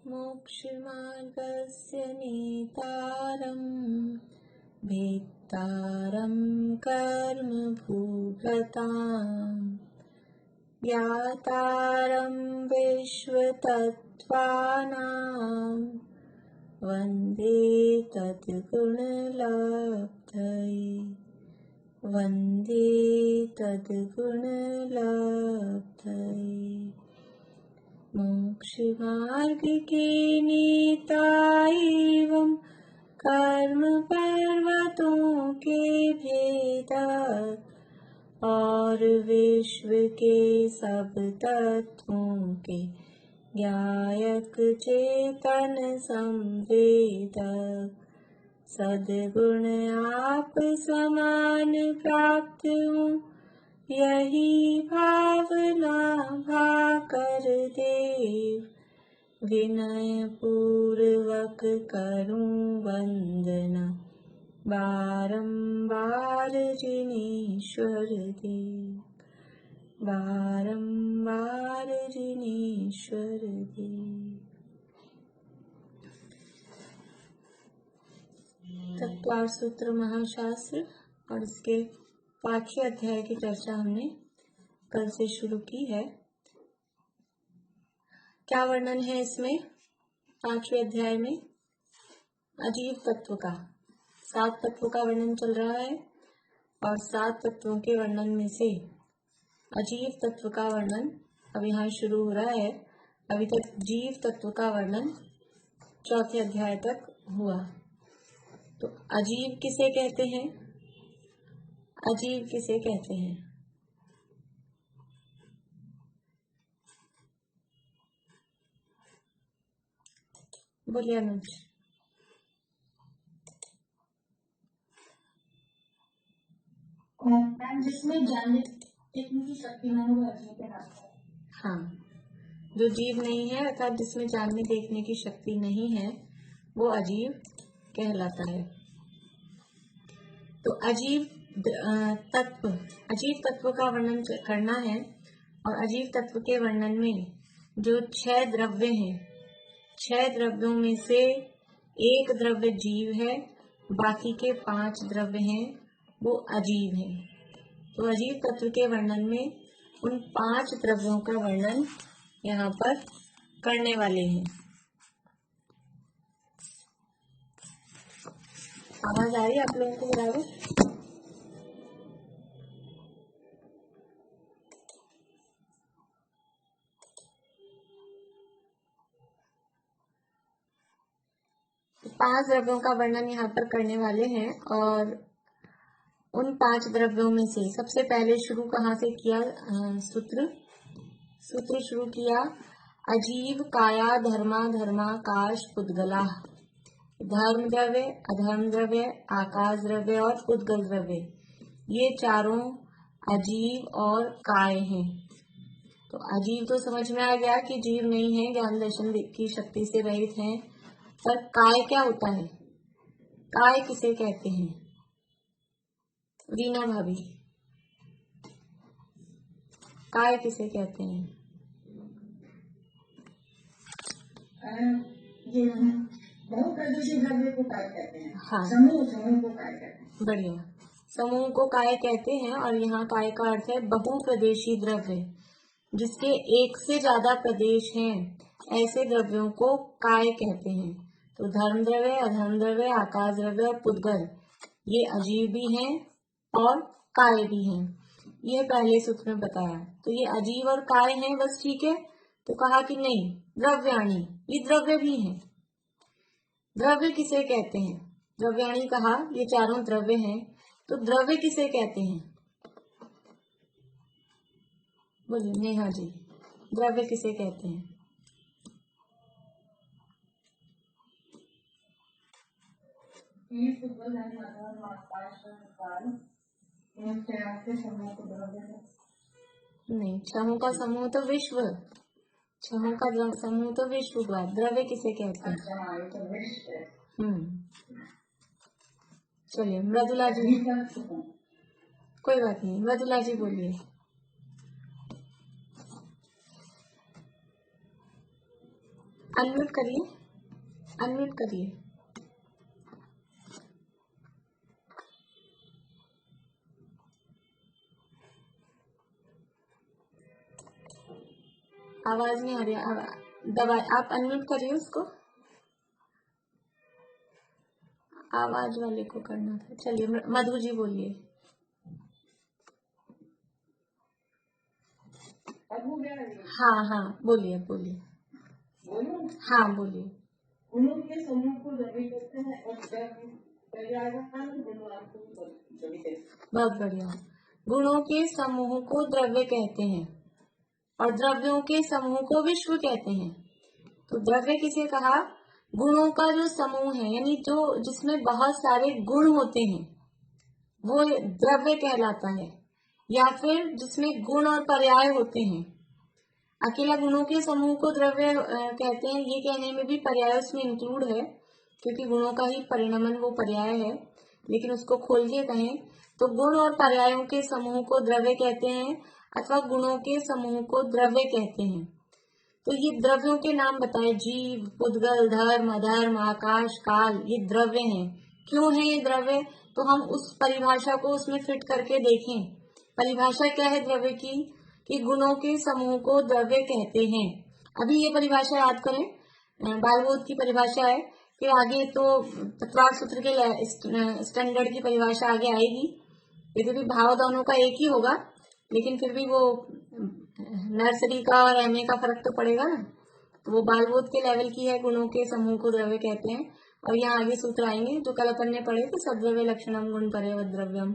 मोक्षमार्गस्य नेतारं भेत्तारं कर्मभूभृताम् ज्ञातारं विश्वतत्त्वानां वन्दे तद्गुणलब्धये वन्दे तद्गुणलब्धये। मोक्षमार्ग के नेता एवं कर्म पर्वतों के भेदक और विश्व के सब तत्वों के ज्ञायक चेतन संवेदक सद्गुण आप समान प्राप्त हो यही भावना भाकर देव विनय पूर्वक करूं वंदना बारंबार जिनेश्वर देव बारंबार जिनेश्वर देव। तत्वार सूत्र महाशास्त्र और इसके 5वें अध्याय की चर्चा हमने कल से शुरू की है। क्या वर्णन है इसमें? 5वें अध्याय में अजीव तत्व का 7 तत्वों का वर्णन चल रहा है और 7 तत्वों के वर्णन में से अजीव तत्व का वर्णन अब यहाँ शुरू हो रहा है। अभी तक जीव तत्व का वर्णन 4थे अध्याय तक हुआ। तो अजीव किसे कहते हैं? अजीव किसे कहते हैं? बोलिए अनुज। जिसमें जानने देखने की शक्ति नहीं हो अजीव कहलाता है। हाँ, जो जीव नहीं है अर्थात जिसमें जानने देखने की शक्ति नहीं है वो अजीव कहलाता है। तो अजीव तत्व का वर्णन करना है और अजीव तत्व के वर्णन में जो 6 द्रव्य हैं, 6 द्रव्यों में से एक द्रव्य जीव है, बाकी के 5 द्रव्य हैं वो अजीव हैं। तो अजीव तत्व के वर्णन में उन 5 द्रव्यों का वर्णन यहाँ पर करने वाले हैं। आवाज आ रही है आप लोगों को बराबर? तो 5 द्रव्यों का वर्णन यहाँ पर करने वाले हैं और उन 5 द्रव्यों में से सबसे पहले शुरू कहाँ से किया? सूत्र शुरू किया अजीव काया धर्मा धर्माकाश पुद्गला। धर्म द्रव्य, अधर्म द्रव्य, आकाश द्रव्य और पुद्गल द्रव्य, ये चारों अजीव और काय हैं। तो अजीव तो समझ में आ गया कि जीव नहीं है, ज्ञान दर्शन की शक्ति से रहित हैं। पर काय क्या होता है? काय किसे कहते हैं? रीना भाभी, काय किसे कहते हैं? ये बहुप्रदर्शी द्रव्य को काय कहते हैं। हाँ, समूह को काय कहते हैं। बढ़िया, समूह को काय कहते हैं। और यहाँ काय का अर्थ है बहुप्रदेशी द्रव्य, जिसके एक से ज्यादा प्रदेश हैं, ऐसे द्रव्यों को काय कहते हैं। तो धर्म द्रव्य, अधर्म द्रव्य, आकाश द्रव्य और पुद्गल, ये अजीव भी हैं और काय भी हैं। ये पहले सूत्र में बताया। तो ये अजीव और काय हैं, बस ठीक है। तो कहा कि नहीं, द्रव्याणी, ये द्रव्य भी हैं। द्रव्य किसे कहते हैं? द्रव्याणी कहा ये चारों द्रव्य हैं। तो द्रव्य किसे कहते हैं? बोलिए नेहा जी, द्रव्य किसे कहते हैं? नहीं, 6 का समूह तो विश्व, 6 का समूह तो विश्व हुआ। द्रव्य किसे कहते हैं? चलिए मृदुला जी, कोई बात नहीं, मृदुला जी बोलिए। अनम्यूट करिए, अनम्यूट करिए। आवाज नहीं आ रही, दबाए, आप अनम्यूट करिए उसको, आवाज वाले को करना था। चलिए मधु जी बोलिए। हाँ हाँ बोलिए बोलिए, हाँ बोलिए। गुणों के समूह को द्रव्य कहते हैं और बहुत बढ़िया। गुणों के समूह को द्रव्य कहते हैं और द्रव्यों के समूह को विश्व कहते हैं। तो द्रव्य किसे कहा? गुणों का जो समूह है, यानी जो जिसमें बहुत सारे गुण होते हैं वो द्रव्य कहलाता है, या फिर जिसमें गुण और पर्याय होते हैं। अकेला गुणों के समूह को द्रव्य कहते हैं, ये कहने में भी पर्याय उसमें इंक्लूड है, क्योंकि गुणों का ही परिणमन वो पर्याय है। लेकिन उसको खोल के कहें तो गुण और पर्यायों के समूह को द्रव्य कहते हैं अथवा गुणों के समूह को द्रव्य कहते हैं। तो ये द्रव्यों के नाम बताए, जीव, पुद्गल, धर्म, अधर्म, आकाश, काल, ये द्रव्य हैं। क्यों है ये द्रव्य? तो हम उस परिभाषा को उसमें फिट करके देखें। परिभाषा क्या है द्रव्य की? कि गुणों के समूह को द्रव्य कहते हैं। अभी ये परिभाषा याद करें, बालबोध की परिभाषा है, फिर आगे तो तत्वार्थ सूत्र के स्टैंडर्ड की परिभाषा आगे आएगी। यदि भी भाव दोनों का एक ही होगा, लेकिन फिर भी वो नर्सरी का और एमए का फर्क तो पड़ेगा ना। तो वो बालबोध के लेवल की है, गुणों के समूह को द्रव्य कहते हैं। और यहाँ आगे सूत्र आएंगे जो कल अपन ने पढ़े थे, सद्रव्य लक्षणम गुण परे द्रव्यम।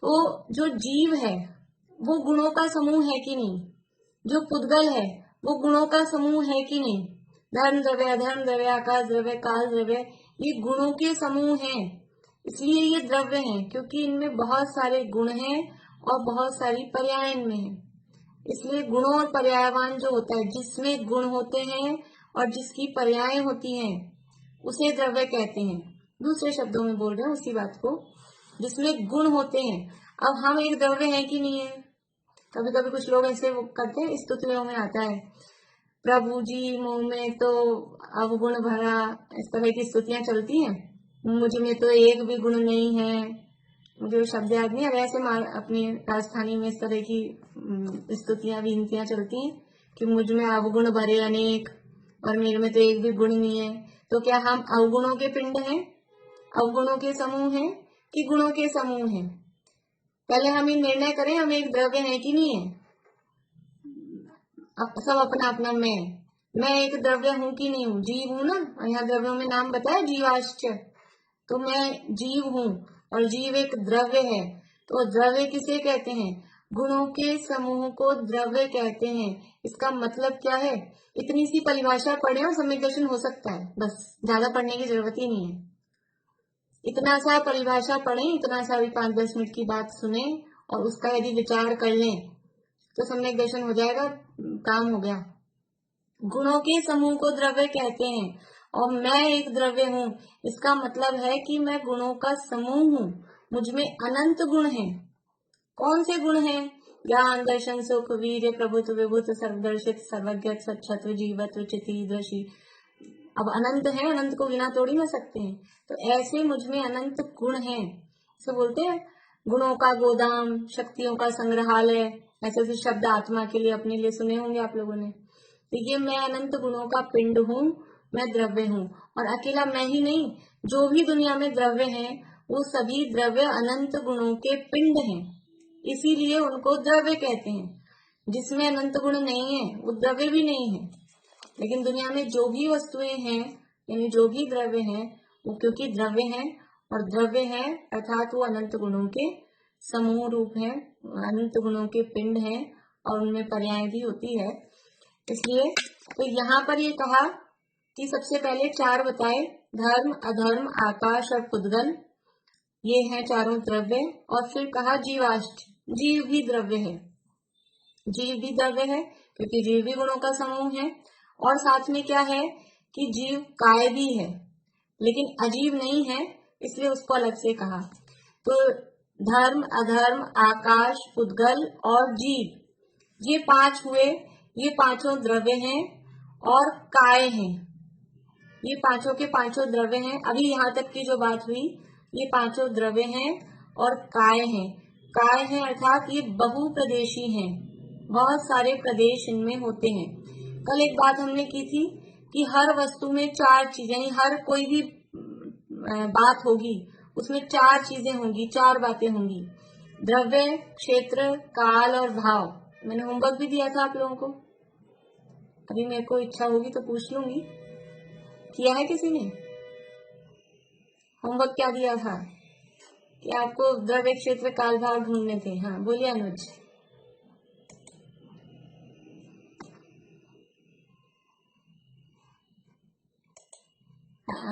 तो जो जीव है वो गुणों का समूह है कि नहीं? जो पुद्गल है वो गुणों का समूह है कि नहीं? धर्म द्रव्य, अधर्म द्रव्य, आकाश द्रव्य, काल द्रव्य, ये गुणों के समूह हैं। इसलिए ये द्रव्य हैं, क्योंकि इनमें बहुत सारे गुण हैं और बहुत सारी पर्याय इनमें है। इसलिए गुणों और पर्यायवान जो होता है, जिसमें गुण होते हैं और जिसकी पर्याय होती हैं, उसे द्रव्य कहते हैं। दूसरे शब्दों में बोल रहे हैं उसी बात को, जिसमें गुण होते हैं। अब हम एक द्रव्य है कि नहीं है? कभी कभी कुछ लोग ऐसे करते हैं, स्तुतियों में आता है, प्रभु जी मुंह में तो अवगुण भरा, इस तरह की स्तुतियां चलती हैं। मुझ में तो एक भी गुण नहीं है, मुझे शब्द याद नहीं है, वैसे अपनी राजधानी में इस तरह की स्तुतियां विनतियां चलती हैं कि मुझ में अवगुण भरे अनेक और मेरे में तो एक भी गुण नहीं है। तो क्या हम अवगुणों के पिंड हैं, अवगुणों के समूह हैं कि गुणों के समूह हैं? पहले हम ये निर्णय करें हम एक द्रव्य है कि नहीं है। सब अपना अपना मैं एक द्रव्य हूं कि नहीं हूं? जीव हूं ना, और यहाँ द्रव्यों में नाम बताया जीवाश्च, तो मैं जीव हूं और जीव एक द्रव्य है। तो द्रव्य किसे कहते हैं? गुणों के समूह को द्रव्य कहते हैं। इसका मतलब क्या है? इतनी सी परिभाषा पढ़े और सम्यक दर्शन हो सकता है, बस ज्यादा पढ़ने की जरूरत ही नहीं है। इतना सा परिभाषा पढ़ें, इतना सा भी 5-10 मिनट की बात सुने और उसका यदि विचार कर लें तो सम्यक दर्शन हो जाएगा, काम हो गया। गुणों के समूह को द्रव्य कहते हैं और मैं एक द्रव्य हूँ, इसका मतलब है कि मैं गुणों का समूह हूँ, मुझमें अनंत गुण हैं। कौन से गुण हैं? ज्ञान, दर्शन, सुख, वीर्य, प्रभुत्व, विभुत्व, सर्वदर्शित, सर्वज्ञ, सच्छत्व, जीवत्व, चिति, दृषि। अब अनंत है, अनंत को गिना थोड़ी ना सकते हैं। तो ऐसे मुझमें अनंत गुण हैं, इसे बोलते हैं गुणों का गोदाम, शक्तियों का संग्रहालय। ऐसे ऐसे शब्द आत्मा के लिए अपने लिए सुने होंगे आप लोगों ने। तो ये मैं अनंत गुणों का पिंड हूँ, मैं द्रव्य हूँ। और अकेला मैं ही नहीं, जो भी दुनिया में द्रव्य हैं वो सभी द्रव्य अनंत गुणों के पिंड हैं, इसीलिए उनको द्रव्य कहते हैं। जिसमें अनंत गुण नहीं है वो द्रव्य भी नहीं है। लेकिन दुनिया में जो भी वस्तुएं हैं, यानी जो भी द्रव्य हैं, वो क्योंकि द्रव्य हैं और द्रव्य है अर्थात वो अनंत गुणों के समूह रूप है, अनंत गुणों के पिंड हैं और उनमें पर्याय भी होती है। इसलिए तो यहाँ पर ये कहा कि सबसे पहले 4 बताए, धर्म, अधर्म, आकाश और पुद्गल, ये हैं चारों द्रव्य। और फिर कहा जीवाश्च, जीव भी द्रव्य है, जीव भी द्रव्य है क्योंकि जीव भी गुणों का समूह है। और साथ में क्या है कि जीव काय भी है लेकिन अजीव नहीं है, इसलिए उसको अलग से कहा। तो धर्म, अधर्म, आकाश, पुद्गल और जीव, ये 5 हुए, ये 5 द्रव्य हैं और काय हैं। ये पांचों के पांचों द्रव्य हैं। अभी यहाँ तक की जो बात हुई, ये पांचों द्रव्य हैं और काय हैं। काय हैं अर्थात ये बहुप्रदेशी हैं, बहुत सारे प्रदेश इनमें होते हैं। कल एक बात हमने की थी कि हर वस्तु में चार चीजें, यानी हर कोई भी बात होगी उसमें चार चीजें होंगी, चार बातें होंगी: द्रव्य, क्षेत्र, काल और भाव। मैंने होमवर्क भी दिया था आप लोगों को, अभी मेरे को इच्छा होगी तो पूछ लूंगी। किया है किसी ने? होमवर्क क्या दिया था कि आपको द्रव्य, क्षेत्र, काल, भाव ढूंढने थे? हाँ बोलिए अनुज।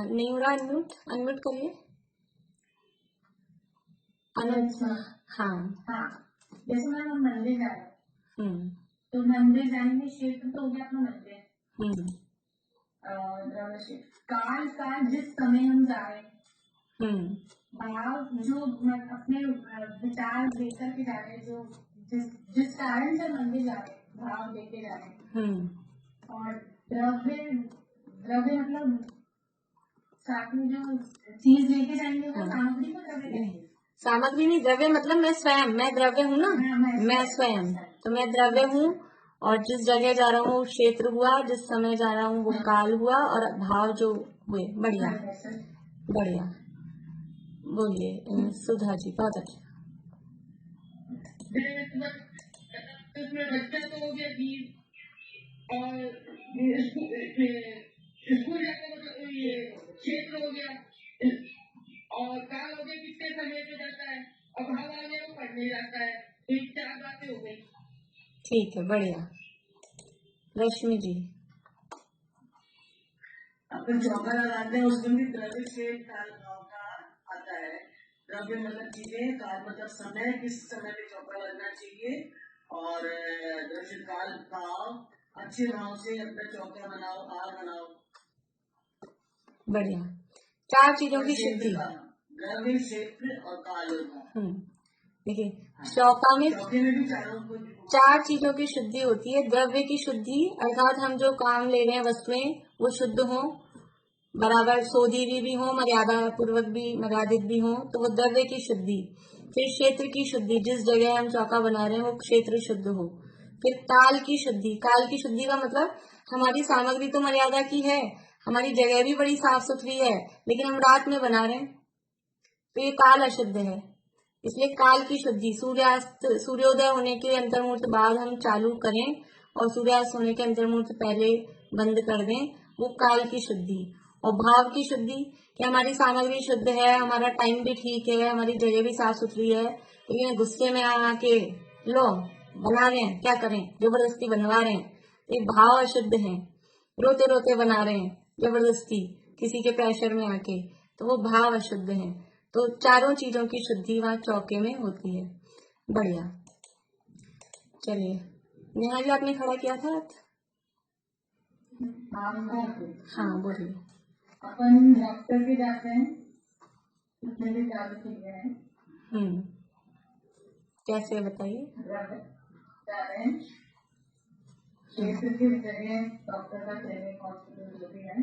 नहीं हो रहा, अनम्यूट अनम्यूट करिए अनुज। हाँ हाँ, जैसे मैम हम मंदिर जा रहे हैं, हम्म तो मंदिर जाने में क्षेत्र तो हो गया अपना मंदिर, हम्म द्रव्य क्षेत्र। काल का जिस समय हम जा रहे हैं, हम्म भाव जो अपने विचार लेकर के जा रहे हैं, जो जिस कारण से मंदिर जा रहे हैं, भाव लेके जा रहे हैं। और द्रव्य, द्रव्य मतलब साथ में जो चीज लेके जाएंगे वो सामग्री को द्रव्य कहेंगे। सामग्री नहीं, द्रव्य मतलब मैं स्वयं, मैं द्रव्य हूँ ना। मैं स्वयं, तो मैं द्रव्य हूँ। और जिस जगह जा रहा हूँ क्षेत्र हुआ, जिस समय जा रहा हूँ वो काल हुआ, और भाव जो हुए। बढ़िया बढ़िया, बोलिए सुधा जी, बहुत अच्छा। इसमें बच्चा तो हो गया जीव, और स्कूल जाकर मतलब ये क्षेत्र हो गया, और काल हो गया कितने समय पे जाता है, और भाव आ गया वो पढ़ने जाता है। तो ये चार बातें हो गई। ठीक है, बढ़िया। रश्मि जी, अपन चौका लगाते हैं, उसमें भी द्रव्य से काल भाव का आता है। द्रव्य मतलब चीजें, काल मतलब समय, किस समय में चौका लगना चाहिए, और द्रव्य काल भाव अच्छे भाव से अपना चौका बनाओ, आर बनाओ। बढ़िया। चार चीजों की शुद्धि, द्रव्य, क्षेत्र और काल और भाव। देखिए चौका में चौके में भी चारों को चार चीजों की शुद्धि होती है। द्रव्य की शुद्धि अर्थात हम जो काम ले रहे हैं वस्तुएं वो शुद्ध हो, बराबर सोधी भी हो, मर्यादा पूर्वक भी, मर्यादित भी हो, तो वो द्रव्य की शुद्धि। फिर क्षेत्र की शुद्धि, जिस जगह हम चौका बना रहे हैं वो क्षेत्र शुद्ध हो। फिर काल की शुद्धि, काल की शुद्धि का मतलब हमारी सामग्री तो मर्यादा की है, हमारी जगह भी बड़ी साफ सुथरी है, लेकिन हम रात में बना रहे हैं तो ये काल अशुद्ध है। इसलिए काल की शुद्धि, सूर्यास्त, सूर्योदय होने के अंतर्मुहूर्त बाद हम चालू करें और सूर्यास्त होने के अंतर्मुहूर्त पहले बंद कर दें, वो काल की शुद्धि। और भाव की शुद्धि कि हमारी सामग्री शुद्ध है, हमारा टाइम भी ठीक है, हमारी जगह भी साफ सुथरी है, लेकिन गुस्से में आके लो बना रहे हैं, क्या करें, जबरदस्ती बनवा रहे हैं, ये भाव अशुद्ध है। रोते रोते बना रहे हैं जबरदस्ती किसी के प्रेशर में आके, तो वो भाव अशुद्ध है। तो चारों चीजों की शुद्धि वहां चौके में होती है। बढ़िया, चलिए नेहा जी आपने खड़ा किया था। हाँ बोलिए। अपन डॉक्टर के जाते हैं, उसमें भी चालू चीजें हैं। कैसे बताइए। जाते हैं क्षेत्र की जगह, डॉक्टर का क्लिनिक, हॉस्पिटल जो भी है,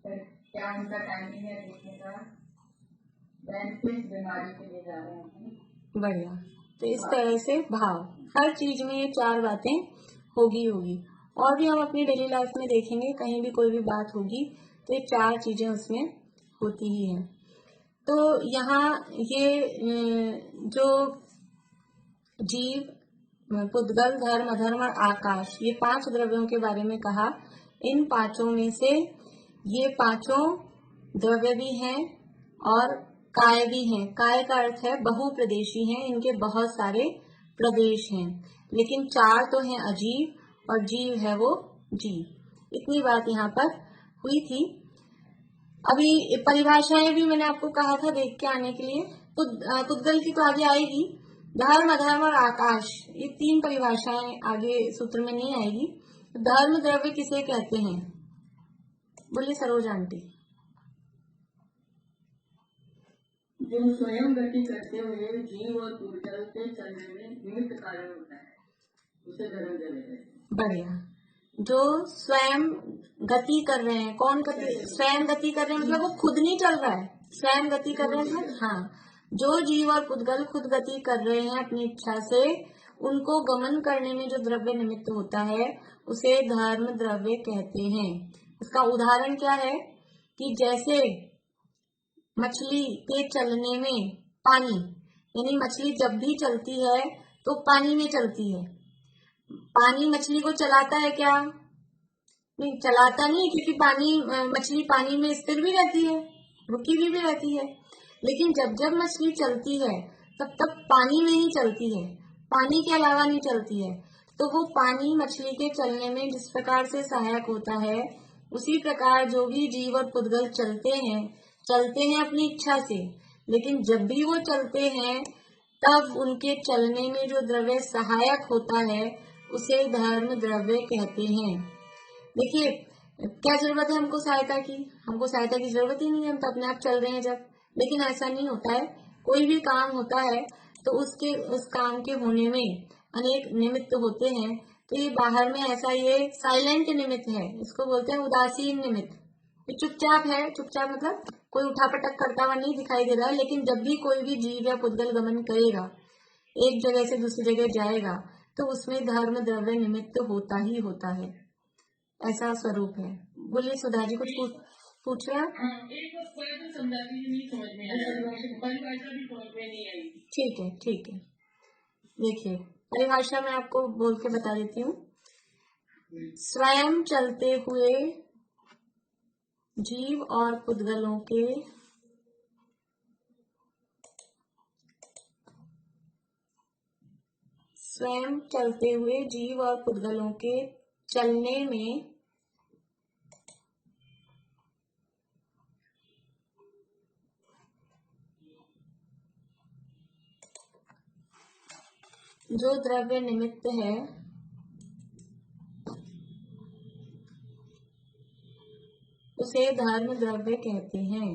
फिर क्या उनका टाइमिंग है देखने का, किस बीमारी के लिए जा रहे हैं। बढ़िया, तो इस तरह से भाव, हर चीज में ये चार बातें होगी होगी। और भी हम अपनी डेली लाइफ में देखेंगे, कहीं भी कोई भी बात होगी तो ये चार चीजें उसमें होती ही हैं। तो यहाँ ये जो जीव, पुद्गल, धर्म, अधर्म और आकाश, ये पांच द्रव्यों के बारे में कहा। इन पांचों में से ये पांचों द्रव्य भी हैं और काय भी हैं। काय का अर्थ है बहुप्रदेशी हैं, इनके बहुत सारे प्रदेश हैं, लेकिन चार तो हैं अजीव, और जीव है वो जीव। इतनी बात यहाँ पर हुई थी। अभी परिभाषाएं भी मैंने आपको कहा था देख के आने के लिए, पुद्गल की तो आगे आएगी। धर्म, अधर्म और आकाश, ये तीन परिभाषाएं आगे सूत्र में नहीं आएगी। धर्म द्रव्य किसे कहते हैं, बोलिए सरोज आंटी। जो स्वयं गति करते हुए जीव और पुद्गल के चलने में निमित्त कारण होता है, उसे धर्म कहते हैं। बढ़िया, जो स्वयं गति कर रहे हैं। कौन गति? स्वयं गति कर रहे हैं मतलब वो खुद नहीं चल रहा है, स्वयं गति कर रहे हैं। हाँ, जो जीव और पुद्गल खुद गति कर रहे हैं अपनी इच्छा से, उनको गमन करने में जो द्रव्य निमित्त होता है उसे धर्म द्रव्य कहते हैं। इसका उदाहरण क्या है कि जैसे मछली के चलने में पानी, यानी मछली जब भी चलती है तो पानी में चलती है। पानी मछली को चलाता है क्या? नहीं, चलाता नहीं, क्योंकि मछली पानी में स्थिर भी रहती है, रुकी भी रहती है। लेकिन जब जब मछली चलती है तब तब पानी में ही चलती है, पानी के अलावा नहीं चलती है। तो वो पानी मछली के चलने में जिस प्रकार से सहायक होता है, उसी प्रकार जो भी जीव और पुद्गल चलते हैं अपनी इच्छा से, लेकिन जब भी वो चलते हैं तब उनके चलने में जो द्रव्य सहायक होता है उसे धर्म द्रव्य कहते हैं। देखिए, क्या जरूरत है हमको सहायता की? हमको सहायता की जरूरत ही नहीं है, हम तो अपने आप चल रहे हैं जब। लेकिन ऐसा नहीं होता है, कोई भी काम होता है तो उस काम के होने में अनेक निमित्त होते हैं। तो ये बाहर में ऐसा ये साइलेंट निमित्त है, इसको बोलते हैं उदासीन निमित्त। ये चुपचाप है, चुपचाप मतलब कोई उठापटक करता हुआ नहीं दिखाई दे रहा है। लेकिन जब भी कोई भी जीव या पुद्गल गमन करेगा, एक जगह से दूसरी जगह जाएगा, तो उसमें धर्म द्रव्य निमित्त होता ही होता है, ऐसा स्वरूप है। बोलिए सुधा जी, कुछ पूछ रहे हैं? ठीक है, ठीक है। देखिए, परिभाषा मैं आपको बोल के बता देती हूँ। स्वयं चलते हुए जीव और पुद्गलों के स्वयं चलते हुए जीव और पुद्गलों के चलने में जो द्रव्य निमित्त है उसे धर्म द्रव्य कहते हैं।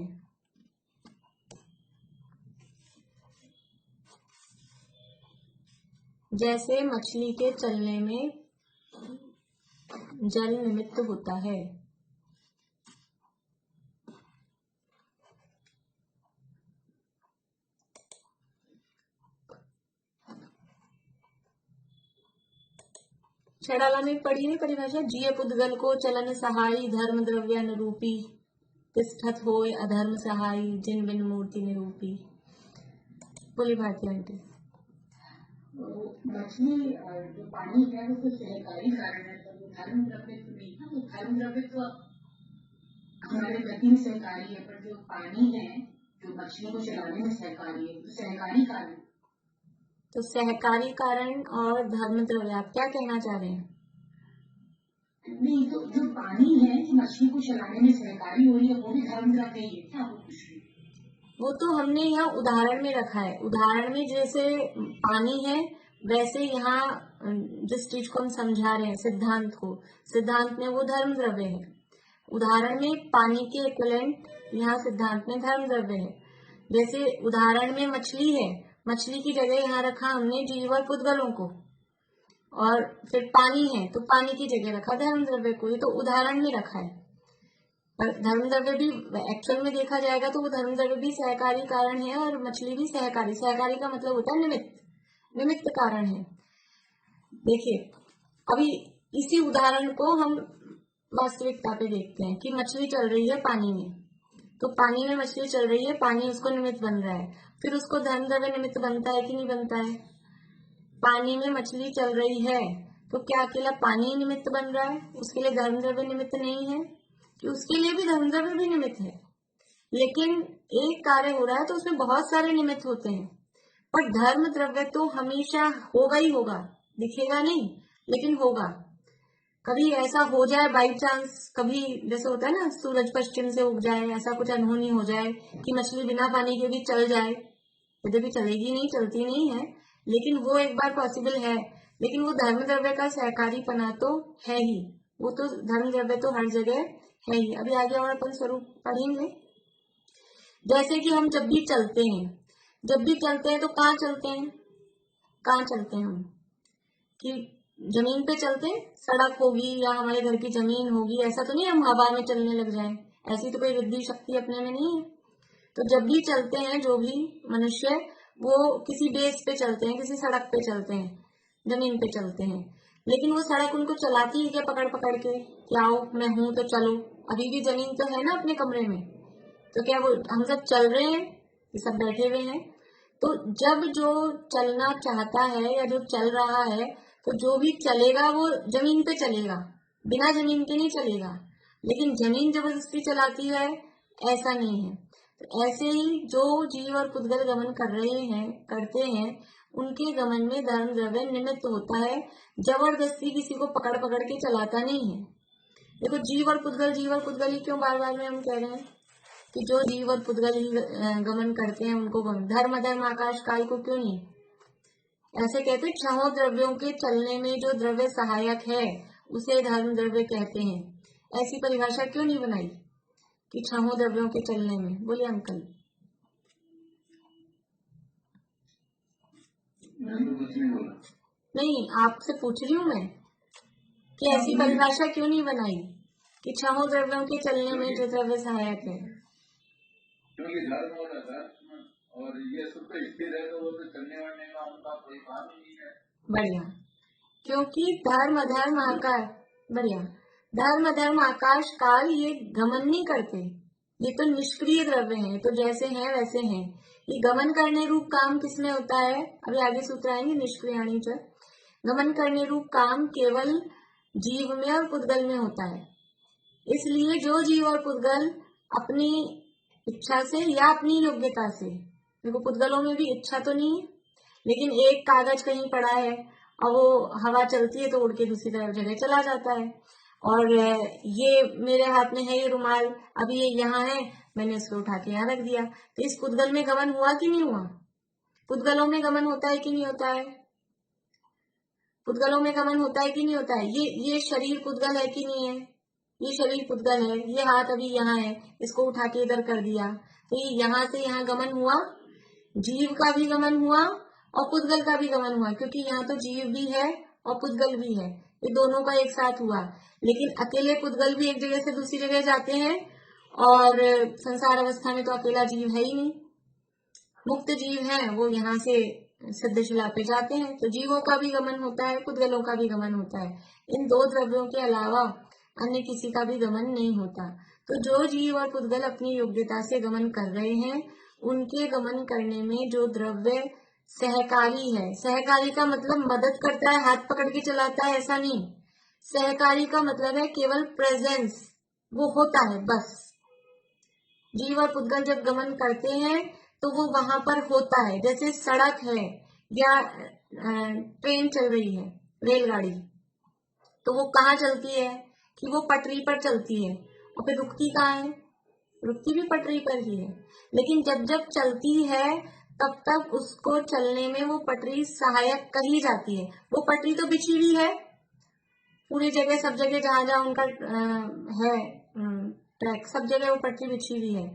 जैसे मछली के चलने में जल निमित्त होता है, छड़ाला में पढ़ी है परिभाषा। जीव पुद्गल को चलन सहाई धर्म द्रव्य अनुरूपी, तिष्ठत होय अधर्म सहाई जिन बिन मूर्ति निरूपी। बोली भारती आंटी। मछली जो पानी है वो तो सहकारी कारण है, तो धर्म द्रव्य तो नहीं है। वो धर्म द्रव्य तो हमारे गति में सहकारी है, पर जो पानी है जो मछली को चलाने में सहकारी है, तो सहकारी कारण। तो सहकारी कारण और धर्म द्रव्य, आप क्या कहना चाह रहे हैं? नहीं, तो जो पानी है जो मछली को चलाने में सहकारी हो रही है वो भी धर्म द्रव्य ही है क्या? वो तो हमने यहाँ उदाहरण में रखा है। उदाहरण में जैसे पानी है, वैसे यहाँ जिस चीज को हम समझा रहे हैं, सिद्धांत को, सिद्धांत में वो धर्म द्रव्य है। उदाहरण में पानी के इक्विवेलेंट यहाँ सिद्धांत में धर्म द्रव्य है। जैसे उदाहरण में मछली है, मछली की जगह यहाँ रखा हमने जीव और पुद्गलों को, और फिर पानी है तो पानी की जगह रखा धर्म द्रव्य को। ये तो उदाहरण में रखा है। धर्म द्रव्य भी एक्चुअल में देखा जाएगा तो वो धर्म द्रव्य भी सहकारी कारण है और मछली भी सहकारी। सहकारी का मतलब होता है निमित्त कारण है। देखिए, अभी इसी उदाहरण को हम वास्तविकता पे देखते हैं कि मछली चल रही है पानी में, तो पानी में मछली चल रही है, पानी उसको निमित्त बन रहा है, फिर उसको धर्म द्रव्य निमित्त बनता है कि नहीं बनता है? पानी में मछली चल रही है तो क्या अकेला पानी निमित्त बन रहा है? उसके लिए धर्म द्रव्य निमित्त नहीं है कि उसके लिए भी धर्म द्रव्य भी निमित्त है। लेकिन एक कार्य हो रहा है तो उसमें बहुत सारे निमित्त होते हैं, पर धर्म द्रव्य तो हमेशा होगा ही होगा, दिखेगा नहीं लेकिन होगा। कभी ऐसा हो जाए बाई चांस, कभी जैसे होता है ना सूरज पश्चिम से उग जाए, ऐसा कुछ अनहोनी हो जाए कि मछली बिना पानी के भी चल जाए, यद्यपि चलेगी नहीं, चलती नहीं है, लेकिन वो एक बार पॉसिबल है। लेकिन वो धर्म द्रव्य का सहकारीपना तो है ही, वो तो धर्म द्रव्य तो हर जगह है ही। अभी आगे और अपन स्वरूप पढ़ेंगे। जैसे कि हम जब भी चलते हैं तो कहाँ चलते हैं? कहाँ चलते हैं हम? कि जमीन पे चलते हैं, सड़क होगी या हमारे घर की जमीन होगी, ऐसा तो नहीं हम हवा में चलने लग जाएं, ऐसी तो कोई विद्धि शक्ति अपने में नहीं है। तो जब भी चलते हैं जो भी मनुष्य, वो किसी बेस पे चलते हैं, किसी सड़क पे चलते हैं, जमीन पे चलते हैं, लेकिन वो सड़क उनको चलाती है क्या पकड़ पकड़ के कि आओ मैं हूं तो चलो? अभी भी जमीन तो है ना अपने कमरे में, तो क्या वो हम सब चल रहे हैं कि सब बैठे हुए हैं? तो जब जो चलना चाहता है या जो चल रहा है, तो जो भी चलेगा वो जमीन पे चलेगा, बिना जमीन के नहीं चलेगा। लेकिन जमीन जबरदस्ती चलाती है, ऐसा नहीं है। तो ऐसे ही जो जीव और पुद्गल गमन कर रहे हैं, करते हैं, उनके गमन में धर्म द्रव्य निमित्त होता है, जबरदस्ती किसी को पकड़ पकड़ के चलाता नहीं है। देखो जीव और पुद्गल ही क्यों बार बार में हम कह रहे हैं कि जो जीव और पुद्गल ही गमन करते हैं उनको गमन, धर्म अधर्म आकाश काल को क्यों नहीं? ऐसे कहते हैं छहों द्रव्यों के चलने में जो द्रव्य सहायक है उसे धर्म द्रव्य कहते हैं। ऐसी परिभाषा क्यों नहीं बनाई कि छहों द्रव्यों के चलने में? बोलिए अंकल। नहीं, आपसे पूछ रही हूँ मैं कि ऐसी परिभाषा क्यों नहीं बनाई कि छहों द्रव्यों के चलने में जो द्रव्य सहायक है? क्योंकि धर्म और अधर्म और ये सब तो स्थिर है, तो वो तो चलने वालने का उनका कोई काम ही नहीं है। बढ़िया, क्योंकि धर्म अधर्म आकाश, बढ़िया, धर्म अधर्म आकाश काल ये गमन नहीं करते, ये तो निष्क्रिय द्रव्य हैं, तो जैसे हैं वैसे हैं। ये गमन करने रूप काम किसमें होता है? अभी आगे सूत्र आएंगे निष्क्रियाणी च। गमन करने रूप काम केवल जीव में और पुद्गल में होता है। इसलिए जो जीव और पुद्गल अपनी इच्छा से या अपनी योग्यता से, देखो पुद्गलों में भी इच्छा तो नहीं है, लेकिन एक कागज कहीं पड़ा है और वो हवा चलती है तो उड़ के दूसरी तरफ जगह चला जाता है, और ये मेरे हाथ में है ये रुमाल, अभी ये यहाँ है, मैंने इसको उठा के यहाँ रख दिया, तो इस पुद्गल में गमन हुआ कि नहीं हुआ? पुद्गलों में गमन होता है कि नहीं होता है? पुद्गलों में गमन होता है कि नहीं होता है? ये शरीर पुद्गल है कि नहीं है? ये शरीर पुद्गल है, ये हाथ अभी यहाँ है, इसको उठा के इधर कर दिया, तो ये यहाँ से यहाँ गमन हुआ, जीव का भी गमन हुआ और पुद्गल का भी गमन हुआ, क्योंकि यहाँ तो जीव भी है और पुद्गल भी है, ये दोनों का एक साथ हुआ। लेकिन अकेले पुद्गल भी एक जगह से दूसरी जगह जाते हैं, और संसार अवस्था में तो अकेला जीव है ही नहीं, मुक्त जीव है वो यहाँ से सिद्धशिला पे जाते हैं, तो जीवों का भी गमन होता है, पुद्गलों का भी गमन होता है। इन दो द्रव्यों के अलावा अन्य किसी का भी गमन नहीं होता। तो जो जीव और पुद्गल अपनी योग्यता से गमन कर रहे हैं, उनके गमन करने में जो द्रव्य सहकारी है, सहकारी का मतलब मदद करता है, हाथ पकड़ के चलाता है, ऐसा नहीं। सहकारी का मतलब है केवल प्रेजेंस, वो होता है बस। जीव और पुद्गल जब गमन करते हैं तो वो वहां पर होता है, जैसे सड़क है या ट्रेन चल रही है, रेलगाड़ी, तो वो कहाँ चलती है कि वो पटरी पर चलती है, और फिर रुकती कहाँ है? रुकती भी पटरी पर ही है। लेकिन जब जब चलती है तब तक उसको चलने में वो पटरी सहायक कही जाती है। वो पटरी तो बिछी हुई है पूरी जगह, सब जगह जहां जहां उनका है ट्रैक, सब जगह वो पटरी बिछी हुई है,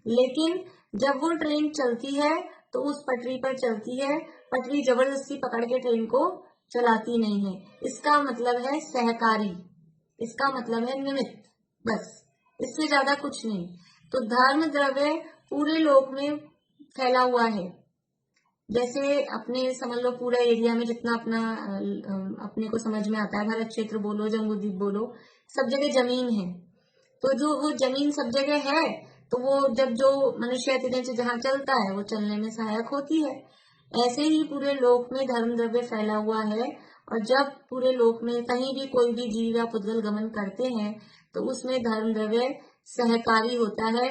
लेकिन जब वो ट्रेन चलती है तो उस पटरी पर चलती है, पटरी जबरदस्ती पकड़ के ट्रेन को चलाती नहीं है। इसका मतलब है सहकारी, इसका मतलब है निमित्त, बस, इससे ज्यादा कुछ नहीं। तो धर्म द्रव्य पूरे लोक में फैला हुआ है, जैसे अपने समझ लो पूरा एरिया में जितना अपना अपने को समझ में आता है, भारत क्षेत्र बोलो, जम्बूद्वीप बोलो, सब जगह जमीन है, तो जो वो जमीन सब जगह है, तो वो जब जो मनुष्य से जहाँ चलता है वो चलने में सहायक होती है। ऐसे ही पूरे लोक में धर्म द्रव्य फैला हुआ है, और जब पूरे लोक में कहीं भी कोई भी जीव या पुद्गल गमन करते हैं तो उसमें धर्म द्रव्य सहकारी होता है।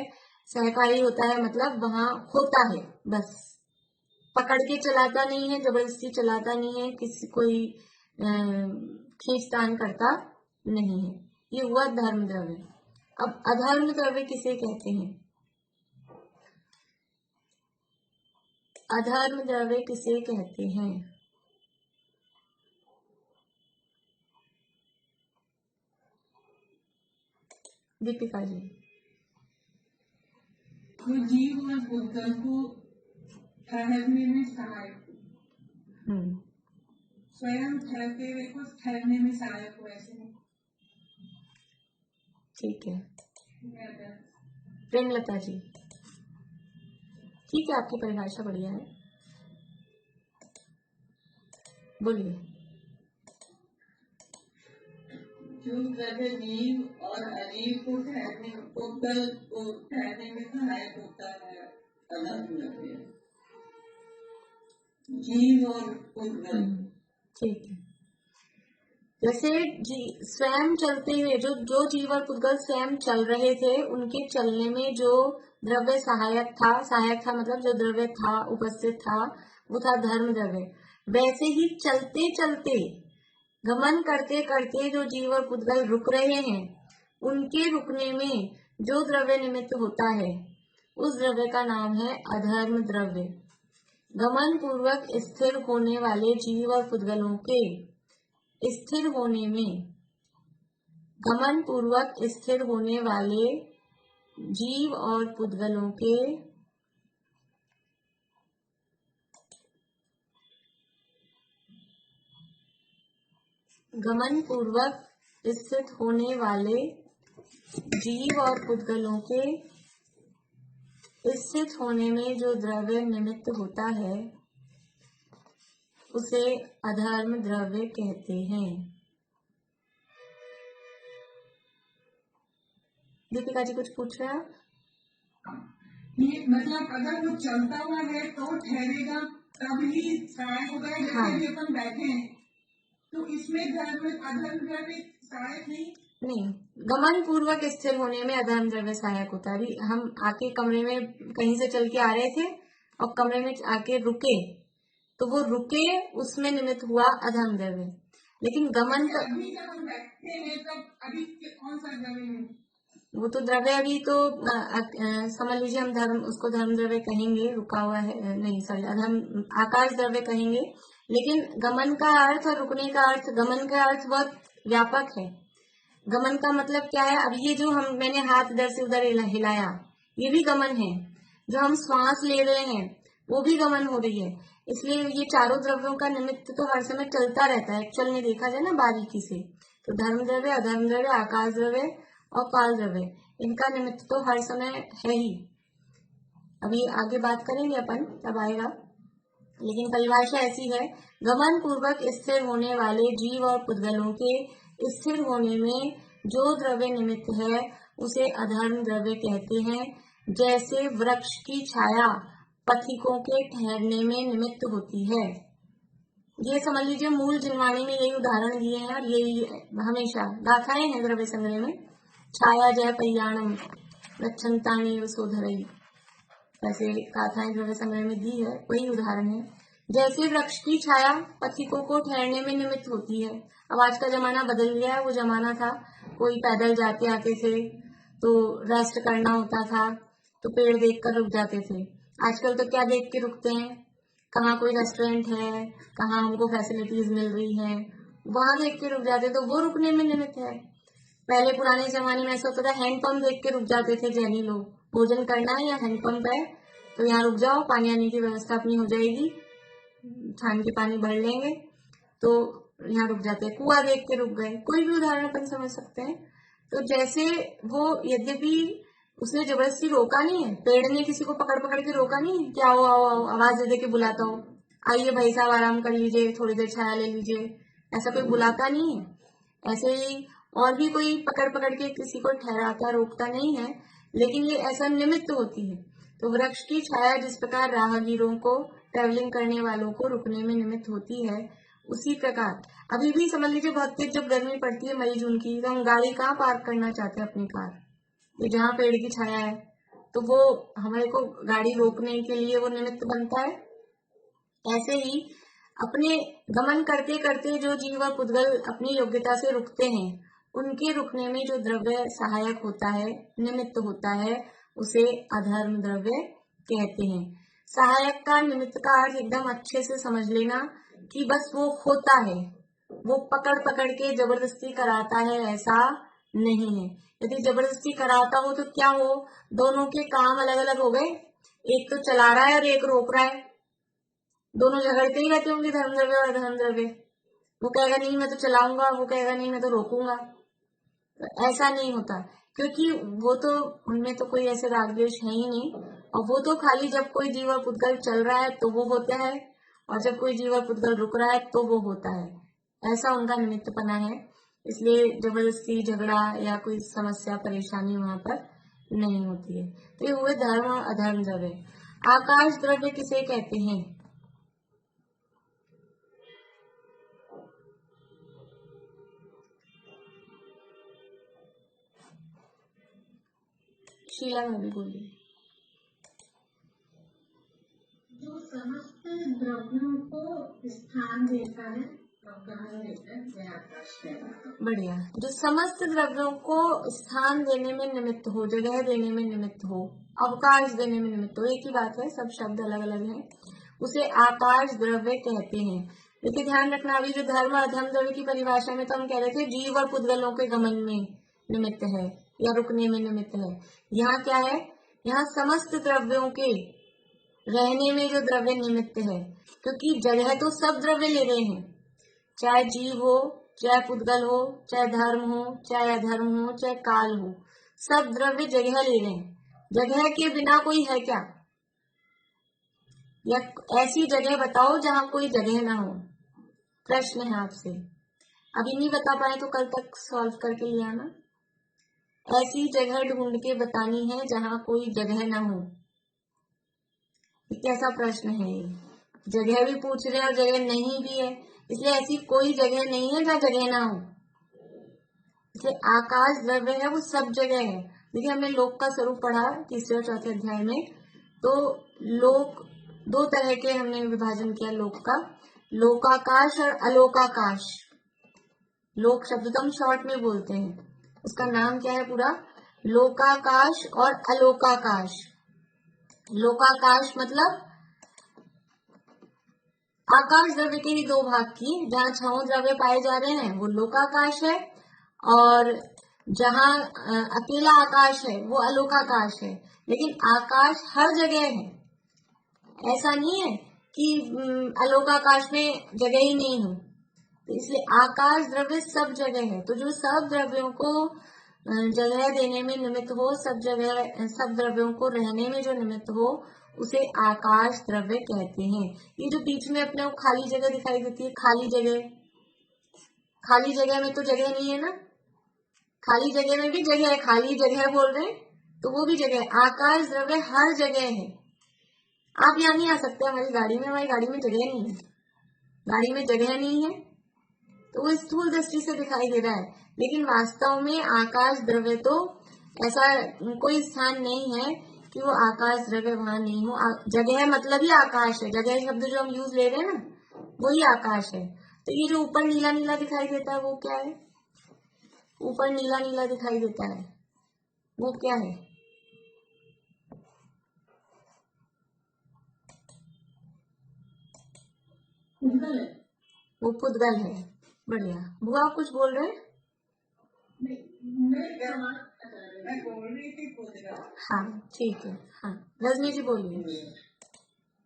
सहकारी होता है मतलब वहां होता है बस, पकड़ के चलाता नहीं है, जबरदस्ती चलाता नहीं है, किसी कोई खींचतान करता नहीं है। ये हुआ धर्म द्रव्य। अब अधर्म द्रव्य किसे कहते हैं? अधर्म द्रव्य किसे कहते हैं? दीपिका जी। तो जीव और पुद्गल को ठहरने में सहायक, स्वयं ठहरते हुए कुछ ठहरने में सहायक हो, ऐसे में। ठीक है प्रेमलता जी, ठीक है, आपकी परिभाषा बढ़िया है, बोलिए। जो द्रव्य जीव और अजीव को ठहरने में सहायक होता है, जीव और पुद्गल। ठीक है, जैसे स्वयं चलते हुए जो जीव और पुद्गल स्वयं चल रहे थे, उनके चलने में जो द्रव्य सहायक था मतलब जो द्रव्य था उपस्थित था, वो था धर्म द्रव्य। वैसे ही चलते चलते गमन करते करते जो जीव और पुद्गल रुक रहे हैं, उनके रुकने में जो द्रव्य निमित्त होता है, उस द्रव्य का नाम है अधर्म द्रव्य। गमन पूर्वक स्थिर होने वाले जीव और पुद्गलों के स्थिर होने में, गमन पूर्वक स्थिर होने वाले जीव और पुद्गलों के गमन पूर्वक स्थित होने वाले जीव और पुद्गलों के स्थित होने में जो द्रव्य निमित्त होता है, उसे अधर्म द्रव्य कहते हैं। दीपिका जी कुछ पूछ रहे हैं? ये मतलब अगर वो चलता हुआ है तो ठहरेगा, तब ही सहायक होगा। जैसे भी अपन बैठे हैं तो इसमें अधर्म द्रव्य सहायक नहीं। गमन पूर्वक स्थिर होने में अधर्म द्रव्य सहायक होता है। अभी हम आके कमरे में कहीं से चल के आ रहे थे और कमरे में आके रुके, तो वो रुके उसमें निमित्त हुआ अधर्म द्रव्य। लेकिन गमन का अभी जब हम बैठते हैं तब अभी कौन सा द्रव्य है? वो तो द्रव्य अभी तो समझ लीजिए हम उसको धर्म द्रव्य कहेंगे, रुका हुआ है, नहीं सॉरी, अधर्म आकाश द्रव्य कहेंगे। लेकिन गमन का अर्थ और रुकने का अर्थ, गमन का अर्थ बहुत व्यापक है। गमन का मतलब क्या है? अब ये जो मैंने हाथ इधर से उधर हिलाया, ये भी गमन है। जो हम श्वास ले रहे हैं, वो भी गमन हो रही है। इसलिए ये चारों द्रव्यों का निमित्त तो हर समय चलता रहता है। एक्चुअल में देखा जाए ना बारीकी से, तो धर्म द्रव्य, अधर्म द्रव्य, आकाश द्रव्य और काल द्रव्य, इनका निमित्त तो हर समय है ही। अभी आगे बात करेंगे अपन, तब आएगा। लेकिन परिभाषा ऐसी है, गमन पूर्वक स्थिर होने वाले जीव और पुद्गलों के स्थिर होने में जो द्रव्य निमित्त है, उसे अधर्म द्रव्य कहते हैं। जैसे वृक्ष की छाया पथिकों के ठहरने में निमित्त होती है। ये समझ लीजिए मूल जिनवाणी में यही उदाहरण दिए हैं और यही हमेशा गाथाएं हैं द्रव्य संग्रह में। छाया जय परियाणम गच्छन्तानि वसुधरई, वैसे गाथाएं द्रव्य संग्रह में दी है, वही उदाहरण है। जैसे वृक्ष की छाया पथिकों को ठहरने में निमित्त होती है। अब आज का जमाना बदल गया है, वो जमाना था कोई पैदल जाते आते थे तो रेस्ट करना होता था, तो पेड़ देखकर रुक जाते थे। आजकल तो क्या देख के रुकते हैं, कहाँ कोई रेस्टोरेंट है, कहाँ हमको फैसिलिटीज मिल रही है, वहां देख के रुक जाते, तो वो रुकने में निमित्त है। पहले पुराने जमाने में ऐसा होता था, हैंडपंप देख के रुक जाते थे जैनी लोग। भोजन करना है या हैंडपंप है तो यहाँ रुक जाओ, पानी आने की व्यवस्था अपनी हो जाएगी, छान के पानी भर लेंगे, तो यहाँ रुक जाते हैं। कुआं देख के रुक गए, कोई भी उदाहरण अपन समझ सकते हैं। तो जैसे वो, यद्यपि उसने जबरदस्ती रोका नहीं है, पेड़ ने किसी को पकड़ पकड़ के रोका नहीं है कि आओ आओ आओ, आवाज दे दे के बुलाता हो, आइए भाई साहब आराम कर लीजिए, थोड़ी देर छाया ले लीजिए, ऐसा कोई बुलाता नहीं है। ऐसे ही और भी कोई पकड़ पकड़ के किसी को ठहराता रोकता नहीं है, लेकिन ये ऐसा निमित्त होती है। तो वृक्ष की छाया जिस प्रकार राहगीरों को, ट्रेवलिंग करने वालों को रुकने में निमित्त होती है, उसी प्रकार अभी भी समझ लीजिए बहुत तेज जब गर्मी पड़ती है मई जून की, तो हम गाड़ी कहाँ पार्क करना चाहते हैं अपनी कार, तो जहाँ पेड़ की छाया है, तो वो हमारे को गाड़ी रोकने के लिए वो निमित्त बनता है। ऐसे ही अपने गमन करते करते जो जीव और पुद्गल अपनी योग्यता से रुकते हैं, उनके रुकने में जो द्रव्य सहायक होता है, निमित्त होता है, उसे अधर्म द्रव्य कहते हैं। सहायक का, निमित्त का अर्थ एकदम अच्छे से समझ लेना कि बस वो होता है, वो पकड़ पकड़ के जबरदस्ती कराता है, ऐसा नहीं है। यदि जबरदस्ती कराता हो तो क्या हो, दोनों के काम अलग अलग हो गए, एक तो चला रहा है और एक रोक रहा है, दोनों झगड़ते ही रहते होंगे, धर्म द्रव्य और अधर्म द्रव्य। वो कहेगा नहीं मैं तो चलाऊंगा, वो कहेगा नहीं मैं तो रोकूंगा। तो ऐसा नहीं होता, क्योंकि वो तो उनमें तो कोई ऐसे राग द्वेष है ही नहीं, और वो तो खाली जब कोई जीव और पुद्गल चल रहा है तो वो होता है, और जब कोई जीव और पुद्गल रुक रहा है तो वो होता है। ऐसा उनका निमित्तपना है, इसलिए जबरदस्ती झगड़ा या कोई समस्या परेशानी वहां पर नहीं होती है। तो ये हुए धर्म और अधर्म द्रव्य। आकाश द्रव्य किसे कहते हैं? शीला में भी बोलिए। जो समस्त द्रव्यों को स्थान देता है और ग्रहण देता है, वह आकाश कहलाता है। बढ़िया। जो समस्त द्रव्यों को स्थान देने में निमित्त हो, जगह देने में निमित्त हो, अवकाश देने में निमित्त हो, एक ही बात है, सब शब्द अलग अलग हैं, उसे आकाश द्रव्य कहते हैं। लेकिन ध्यान रखना, अभी जो धर्म और अधर्म द्रव्य की परिभाषा में तो हम कह रहे थे जीव और पुद्गलों के गमन में निमित्त है या रुकने में निमित्त है। यहाँ क्या है? यहाँ समस्त द्रव्यों के रहने में जो द्रव्य निमित्त है, क्योंकि जगह तो सब द्रव्य ले रहे हैं, चाहे जीव हो, चाहे पुद्गल हो, चाहे धर्म हो, चाहे अधर्म हो, चाहे काल हो, सब द्रव्य जगह ले रहे हैं। जगह के बिना कोई है क्या? या ऐसी जगह बताओ जहां कोई जगह ना हो। प्रश्न है आपसे, अभी नहीं बता पाए तो कल तक सॉल्व करके ले आना। ऐसी जगह ढूंढ के बतानी है जहां कोई जगह ना हो। कैसा प्रश्न है ये? जगह भी पूछ रहे हैं और जगह नहीं भी है, इसलिए ऐसी कोई जगह नहीं है जहाँ जगह ना हो। इसलिए आकाश द्रव्य है वो सब जगह है। देखिए हमने लोक का स्वरूप पढ़ा तीसरे और चौथे अध्याय में, तो लोक दो तरह के हमने विभाजन किया लोक का, लोकाकाश और अलोकाकाश। लोक शब्द तो हम शॉर्ट में बोलते हैं, उसका नाम क्या है पूरा? लोकाकाश और अलोकाकाश। लोकाकाश मतलब आकाश द्रव्य के ही दो भाग की, जहाँ छहों द्रव्य पाए जा रहे हैं वो लोकाकाश है, और जहाँ अकेला आकाश है वो अलोकाकाश है। लेकिन आकाश हर जगह है, ऐसा नहीं है कि अलोकाकाश में जगह ही नहीं है। तो इसलिए आकाश द्रव्य सब जगह है। तो जो सब द्रव्यों को जगह देने में निमित्त हो, सब जगह सब द्रव्यों को रहने में जो निमित्त हो, उसे आकाश द्रव्य कहते हैं। ये जो बीच में अपने को खाली जगह दिखाई देती है, खाली जगह, खाली जगह में तो जगह नहीं है ना, खाली जगह में भी जगह है, खाली जगह बोल रहे हैं तो वो भी जगह है। आकाश द्रव्य हर जगह है। आप यहाँ नहीं आ सकते हमारी गाड़ी में, हमारी गाड़ी में जगह नहीं है, गाड़ी में जगह नहीं है, तो वो स्थूल दृष्टि से दिखाई दे रहा है। लेकिन वास्तव में आकाश द्रव्य तो ऐसा कोई स्थान नहीं है कि वो आकाश द्रव्य वहां नहीं हो। जगह मतलब ही आकाश है, जगह शब्द जो हम यूज ले रहे हैं ना, वही आकाश है। तो ये जो ऊपर नीला नीला दिखाई देता है वो क्या है? ऊपर नीला नीला दिखाई देता है वो क्या है? वो पुद्गल है। बढ़िया। बुआ आप कुछ बोल रहे हैं? मैं बोल रही थी पुद्गल। हाँ ठीक है। हाँ रजनी जी बोलिए।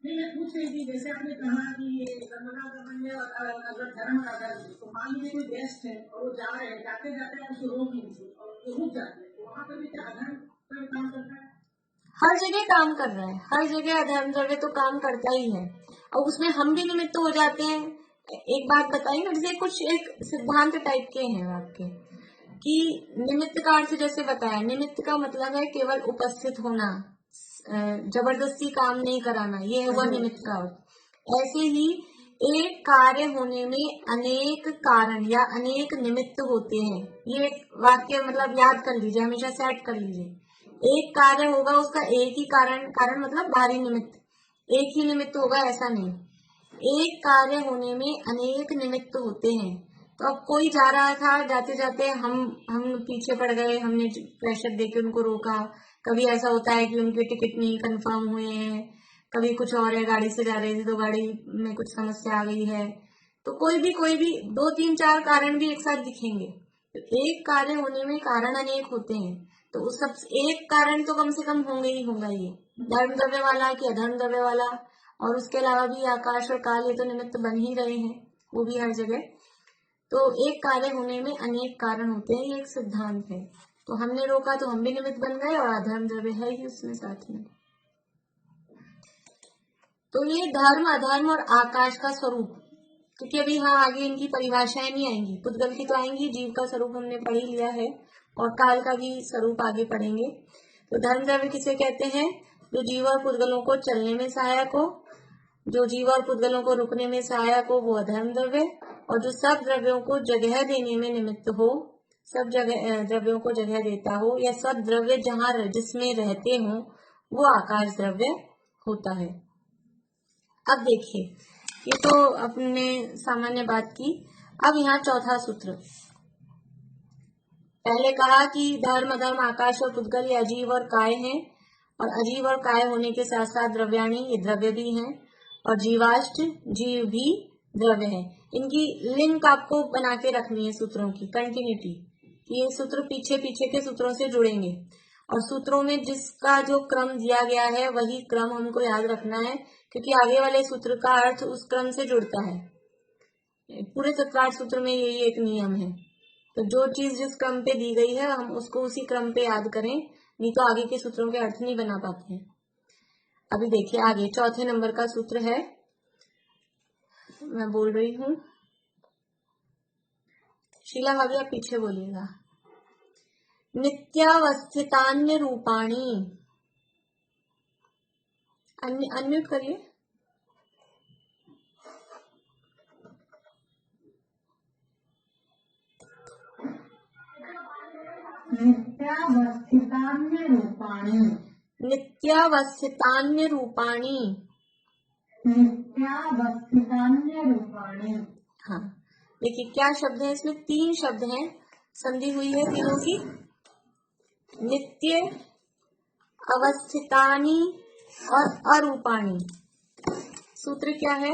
नहीं, मैं पूछ रही थी, जैसे आपने कहा कि ये गमनागमन में अगर धर्म अगर तो मान लीजिए कोई गेस्ट है और वो जा रहे हैं, जाते जाते हैं उसको रोक लीजिए और रुक जाते हैं, तो वहाँ पर भी क्या अधर्म काम करता है? हर जगह काम कर रहा है, हर जगह अधर्म द्रव्य तो काम करता ही है, और उसमें हम भी निमित्त हो जाते हैं। एक बात बताइए ना, जैसे कुछ एक सिद्धांत टाइप के हैं आपके कि निमित्त का अर्थ जैसे बताया, निमित्त का मतलब है केवल उपस्थित होना, जबरदस्ती काम नहीं कराना, ये हुआ निमित्त का अर्थ। ऐसे ही एक कार्य होने में अनेक कारण या अनेक निमित्त होते हैं। ये वाक्य मतलब याद कर लीजिए, हमेशा सेट कर लीजिए। एक कार्य होगा उसका एक ही कारण, कारण मतलब बाहरी निमित्त, एक ही निमित्त होगा ऐसा नहीं। एक कार्य होने में अनेक निमित्त होते हैं। तो अब कोई जा रहा था, जाते जाते हम पीछे पड़ गए, हमने प्रेशर देके उनको रोका। कभी ऐसा होता है कि उनके टिकट नहीं कंफर्म हुए हैं, कभी कुछ और है, गाड़ी से जा रहे थे तो गाड़ी में कुछ समस्या आ गई है। तो कोई भी 2 3 4 कारण भी एक साथ दिखेंगे। तो एक कार्य होने में कारण अनेक होते हैं, तो उस सब एक कारण तो कम से कम होंगे ही होगा, ये धर्म द्रव्य वाला कि अधर्म द्रव्य वाला। और उसके अलावा भी आकाश और काल ये तो निमित्त बन ही रहे हैं, वो भी हर जगह। तो एक कार्य होने में अनेक कारण होते हैं, ये एक सिद्धांत है। तो हमने रोका तो हम भी निमित्त बन गए और अधर्म द्रव्य है ही उसमें साथ में। तो ये धर्म अधर्म और आकाश का स्वरूप, क्योंकि अभी हाँ आगे इनकी परिभाषाएं नहीं आएंगी, पुद्गल की तो आएंगी, जीव का स्वरूप हमने पढ़ ही लिया है और काल का भी स्वरूप आगे पढ़ेंगे। तो धर्म द्रव्य किसे कहते हैं? जो जीव और पुद्गलों को चलने में सहायक हो, जो जीव और पुद्गलों को रुकने में सहायक हो वो अधर्म द्रव्य, और जो सब द्रव्यों को जगह देने में निमित्त हो, सब जगह द्रव्यों को जगह देता हो, या सब द्रव्य जहाँ जिसमें रहते हो वो आकाश द्रव्य होता है। अब देखिए, ये तो अपने सामान्य बात की। अब यहाँ चौथा सूत्र, पहले कहा कि धर्म अधर्म आकाश और पुद्गल ये अजीव और काय हैं, और अजीव और काय होने के साथ साथ द्रव्याणी ये द्रव्य भी हैं, और जीवाष्ट जीव भी द्रव्य है। इनकी लिंक आपको बना के रखनी है, सूत्रों की कंटिन्यूटी। ये सूत्र पीछे पीछे के सूत्रों से जुड़ेंगे, और सूत्रों में जिसका जो क्रम दिया गया है वही क्रम हमको याद रखना है, क्योंकि आगे वाले सूत्र का अर्थ उस क्रम से जुड़ता है। पूरे चतुरार्थ सूत्र में यही एक नियम है। तो जो चीज जिस क्रम पे दी गई है हम उसको उसी क्रम पे याद करें, नहीं तो आगे के सूत्रों के अर्थ नहीं बना पाते हैं। अभी देखिए आगे चौथे नंबर का सूत्र है, मैं बोल रही हूँ, शीला भाभी आप पीछे बोलिएगा। नित्यावस्थितान्य रूपाणी, अनम्यूट करिए। नित्यावस्थितान्य रूपाणी, नित्यावस्थितान्य रूपाणी, नित्यावस्थितान्य रूपाणी। हाँ देखिए क्या शब्द है इसमें, तीन शब्द हैं, संधि हुई है तीनों की। नित्य, अवस्थितानि और अरूपाणी। सूत्र क्या है?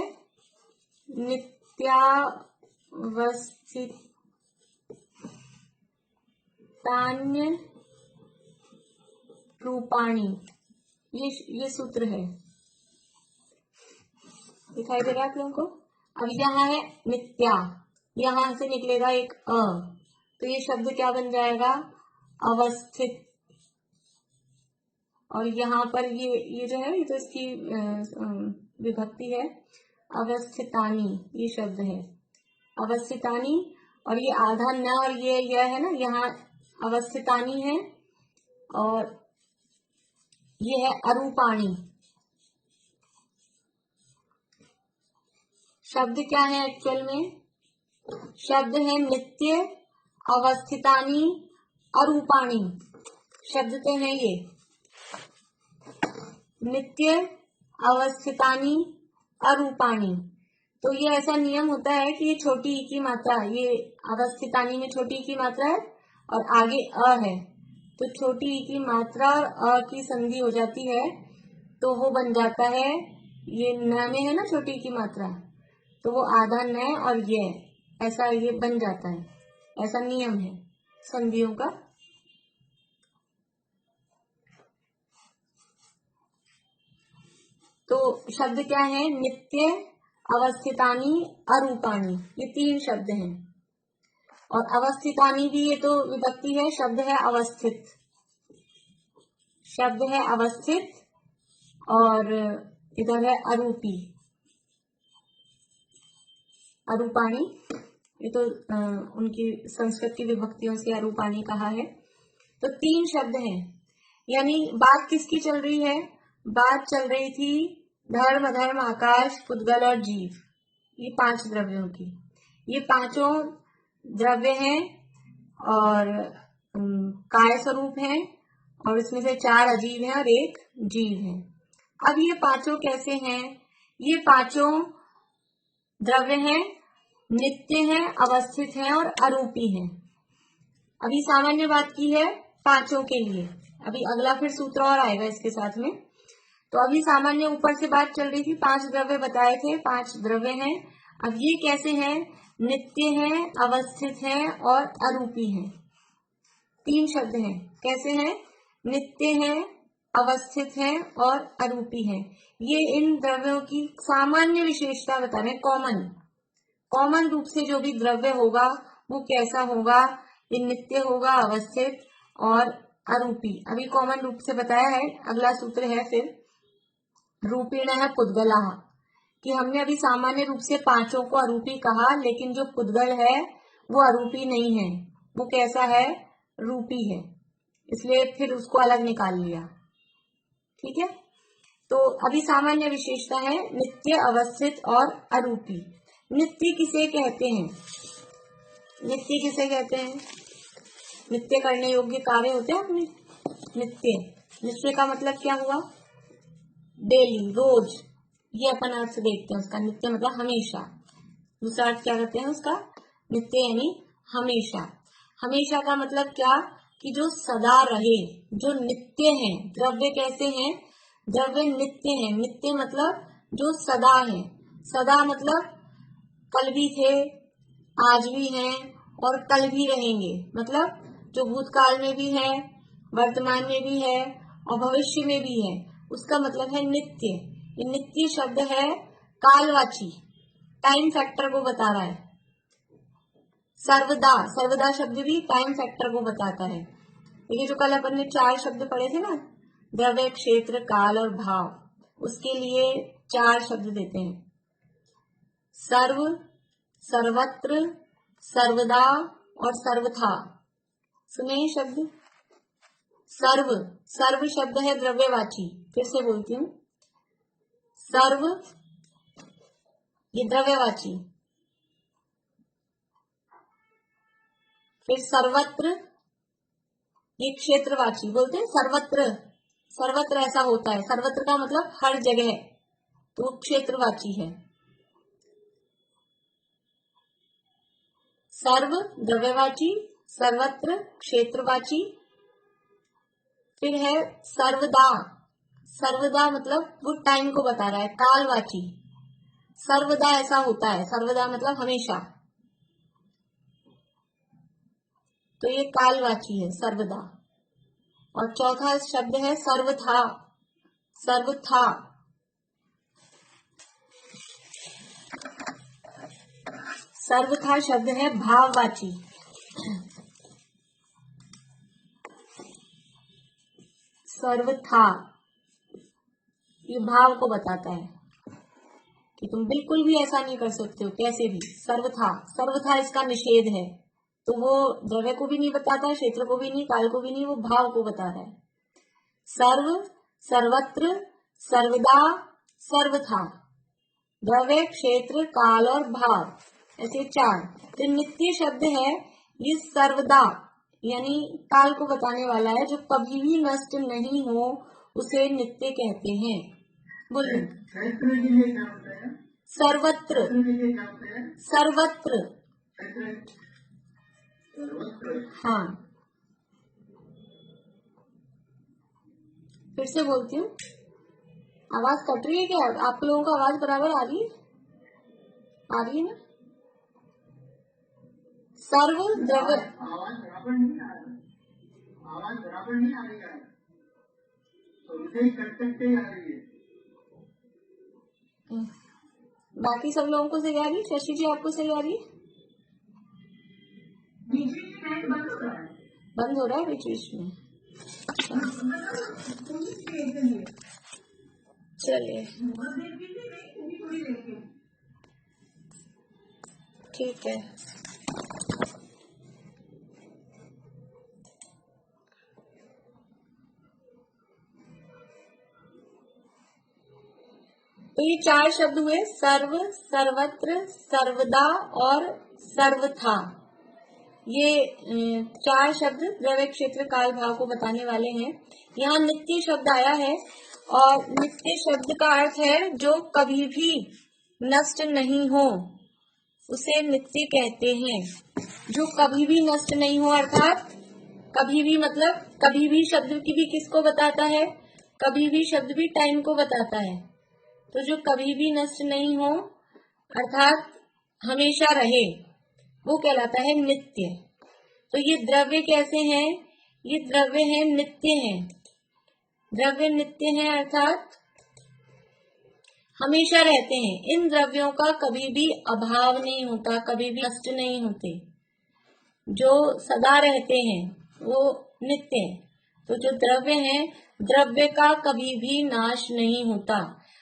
नित्यावस्थितान्य रूपाणी, ये सूत्र है। दिखाई दे रहा है आप लोगों को? अब यहाँ है नित्या, यहाँ से निकलेगा एक अ, तो ये शब्द क्या बन जाएगा? अवस्थित। और यहाँ पर ये जो है, ये तो इसकी विभक्ति है, अवस्थितानी ये शब्द है, अवस्थितानी। और ये आधा न और ये है ना, यहाँ अवस्थितानी है, और ये है अरूपाणी। शब्द क्या है एक्चुअल में? शब्द है नित्य, अवस्थितानी, अरूपाणी। शब्द तो है ये नित्य, अवस्थितानी, अरूपाणी। तो ये ऐसा नियम होता है कि ये छोटी ई की मात्रा, ये अवस्थितानी में छोटी ई की मात्रा है और आगे अ है, तो छोटी ई की मात्रा और अ की संधि हो जाती है, तो वो बन जाता है, ये न में है ना छोटी ई की मात्रा, तो वो आधा न और ये ऐसा ये बन जाता है। ऐसा नियम है संधियों का। तो शब्द क्या है? नित्य, अवस्थितानी, अरूपाणी, ये तीन शब्द हैं। और अवस्थितानी भी ये तो विभक्ति है, शब्द है अवस्थित, शब्द है अवस्थित, और इधर है अरूपी, अरूपाणी। ये तो उनकी संस्कृत की विभक्तियों से अरूपाणी कहा है। तो तीन शब्द हैं, यानी बात किसकी चल रही है? बात चल रही थी धर्म अधर्म आकाश पुद्गल और जीव, ये पांच द्रव्यों की। ये पांचों द्रव्य हैं और काय स्वरूप हैं, और इसमें से चार अजीव हैं और एक जीव है। अब ये पांचों कैसे हैं? ये पांचों द्रव्य हैं, नित्य हैं, अवस्थित हैं और अरूपी हैं। अभी सामान्य बात की है पांचों के लिए, अभी अगला फिर सूत्र और आएगा इसके साथ में। तो अभी सामान्य ऊपर से बात चल रही थी, पांच द्रव्य बताए थे, पांच द्रव्य हैं। अब ये कैसे हैं? नित्य हैं, अवस्थित हैं और अरूपी हैं। तीन शब्द हैं, कैसे हैं? नित्य हैं, अवस्थित हैं और अरूपी हैं। ये इन द्रव्यों की सामान्य विशेषता बता रहे हैं, कॉमन रूप से जो भी द्रव्य होगा वो कैसा होगा, ये नित्य होगा, अवस्थित और अरूपी। अभी कॉमन रूप से बताया है। अगला सूत्र है फिर रूपेण है पुद्गला, कि हमने अभी सामान्य रूप से पांचों को अरूपी कहा, लेकिन जो पुद्गल है वो अरूपी नहीं है, वो कैसा है, रूपी है, इसलिए फिर उसको अलग निकाल लिया। ठीक है, तो अभी सामान्य विशेषता है नित्य, अवस्थित और अरूपी। नित्य किसे कहते हैं, नित्य किसे कहते हैं, नित्य करने योग्य कार्य होते हैं अपने। नित्य, नित्य का मतलब क्या हुआ, डेली, रोज, ये अपन अर्थ देखते हैं उसका। नित्य मतलब हमेशा। दूसरा अर्थ क्या करते हैं उसका, नित्य यानी हमेशा। हमेशा का मतलब क्या, कि जो सदा रहे, जो नित्य है। द्रव्य कैसे हैं, द्रव्य नित्य है। नित्य मतलब जो सदा है। सदा मतलब कल भी थे, आज भी हैं और कल भी रहेंगे। मतलब जो भूतकाल में भी है, वर्तमान में भी है और भविष्य में भी है, उसका मतलब है नित्य। ये नित्य शब्द है कालवाची, टाइम फैक्टर को बता रहा है। सर्वदा, सर्वदा शब्द भी टाइम फैक्टर को बताता है। देखिए जो कल अपन ने 4 शब्द पढ़े थे ना, द्रव्य, क्षेत्र, काल और भाव, उसके लिए 4 शब्द देते हैं। सर्व, सर्वत्र, सर्वदा और सर्वथा। सुने ये शब्द। सर्व, सर्व शब्द है द्रव्यवाची। फिर से बोलती हूँ, सर्व ये द्रव्यवाची, फिर सर्वत्र ये क्षेत्रवाची। बोलते हैं सर्वत्र, सर्वत्र ऐसा होता है, सर्वत्र का मतलब हर जगह, तो क्षेत्रवाची है। सर्व द्रव्यवाची, सर्वत्र क्षेत्रवाची, फिर है सर्वदा। सर्वदा मतलब वो टाइम को बता रहा है, कालवाची। सर्वदा ऐसा होता है, सर्वदा मतलब हमेशा, तो ये कालवाची है सर्वदा। और चौथा शब्द है सर्वथा। सर्वथा सर्वथा शब्द है भाववाची। सर्वथा ये भाव को बताता है कि तुम बिल्कुल भी ऐसा नहीं कर सकते हो, कैसे भी। सर्वथा, सर्वथा इसका निषेध है, तो वो द्रव्य को भी नहीं बताता है, क्षेत्र को भी नहीं, काल को भी नहीं, वो भाव को बता रहा है। सर्व, सर्वत्र, सर्वदा, सर्वथा, द्रव्य, क्षेत्र, काल और भाव, ऐसे 4। तो नित्य शब्द है ये सर्वदा, यानी काल को बताने वाला है, जो कभी भी नष्ट नहीं हो उसे नित्य कहते हैं। बोलिए। सर्वत्र, सर्वत्र, हाँ। फिर से बोलती हूँ, आवाज कट रही है क्या, आप लोगों को आवाज बराबर आ रही है, आ रही है ना। सर्व द्रव्य, आवाज बराबर नहीं आ रही, आवाज बराबर नहीं आ रही है, तो मुझे कट करके आ रही है। बाकी सब लोगों को सही आ रही है। शशि जी आपको सही आ रही है। बंद हो रहा है बीच बीच में। चलिए ठीक है। तो ये 4 शब्द हुए, सर्व, सर्वत्र, सर्वदा और सर्वथा। ये 4 शब्द द्रव्य, क्षेत्र, काल, भाव को बताने वाले हैं। यहाँ नित्य शब्द आया है, और नित्य शब्द का अर्थ है जो कभी भी नष्ट नहीं हो, उसे नित्य कहते हैं। जो कभी भी नष्ट नहीं हो, अर्थात कभी भी मतलब कभी भी शब्द की भी किसको बताता है, कभी भी शब्द भी टाइम को बताता है। तो जो कभी भी नष्ट नहीं हो अर्थात हमेशा रहे, वो कहलाता है नित्य। तो ये द्रव्य कैसे हैं, ये द्रव्य है नित्य हैं। द्रव्य नित्य हैं, अर्थात हमेशा रहते हैं। इन द्रव्यों का कभी भी अभाव नहीं होता, कभी भी नष्ट नहीं होते, जो सदा रहते हैं वो नित्य है। तो जो द्रव्य है, द्रव्य का कभी भी नाश नहीं होता।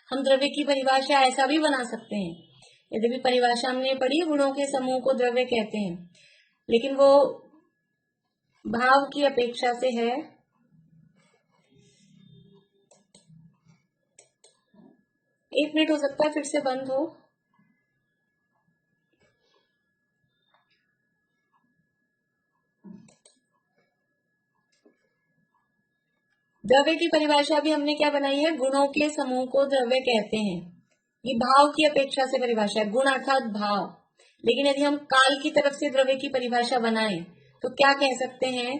हम द्रव्य की परिभाषा ऐसा भी बना सकते हैं, यद्यपि परिभाषा हमने पढ़ी गुणों के समूह को द्रव्य कहते हैं, लेकिन वो भाव की अपेक्षा से है। एक मिनट हो सकता है फिर से बंद हो। द्रव्य की परिभाषा भी हमने क्या बनाई है, गुणों के समूह को द्रव्य कहते हैं। ये भाव की अपेक्षा से परिभाषा है, गुण अर्थात भाव। लेकिन यदि हम काल की तरफ से द्रव्य की परिभाषा बनाएं तो क्या कह सकते हैं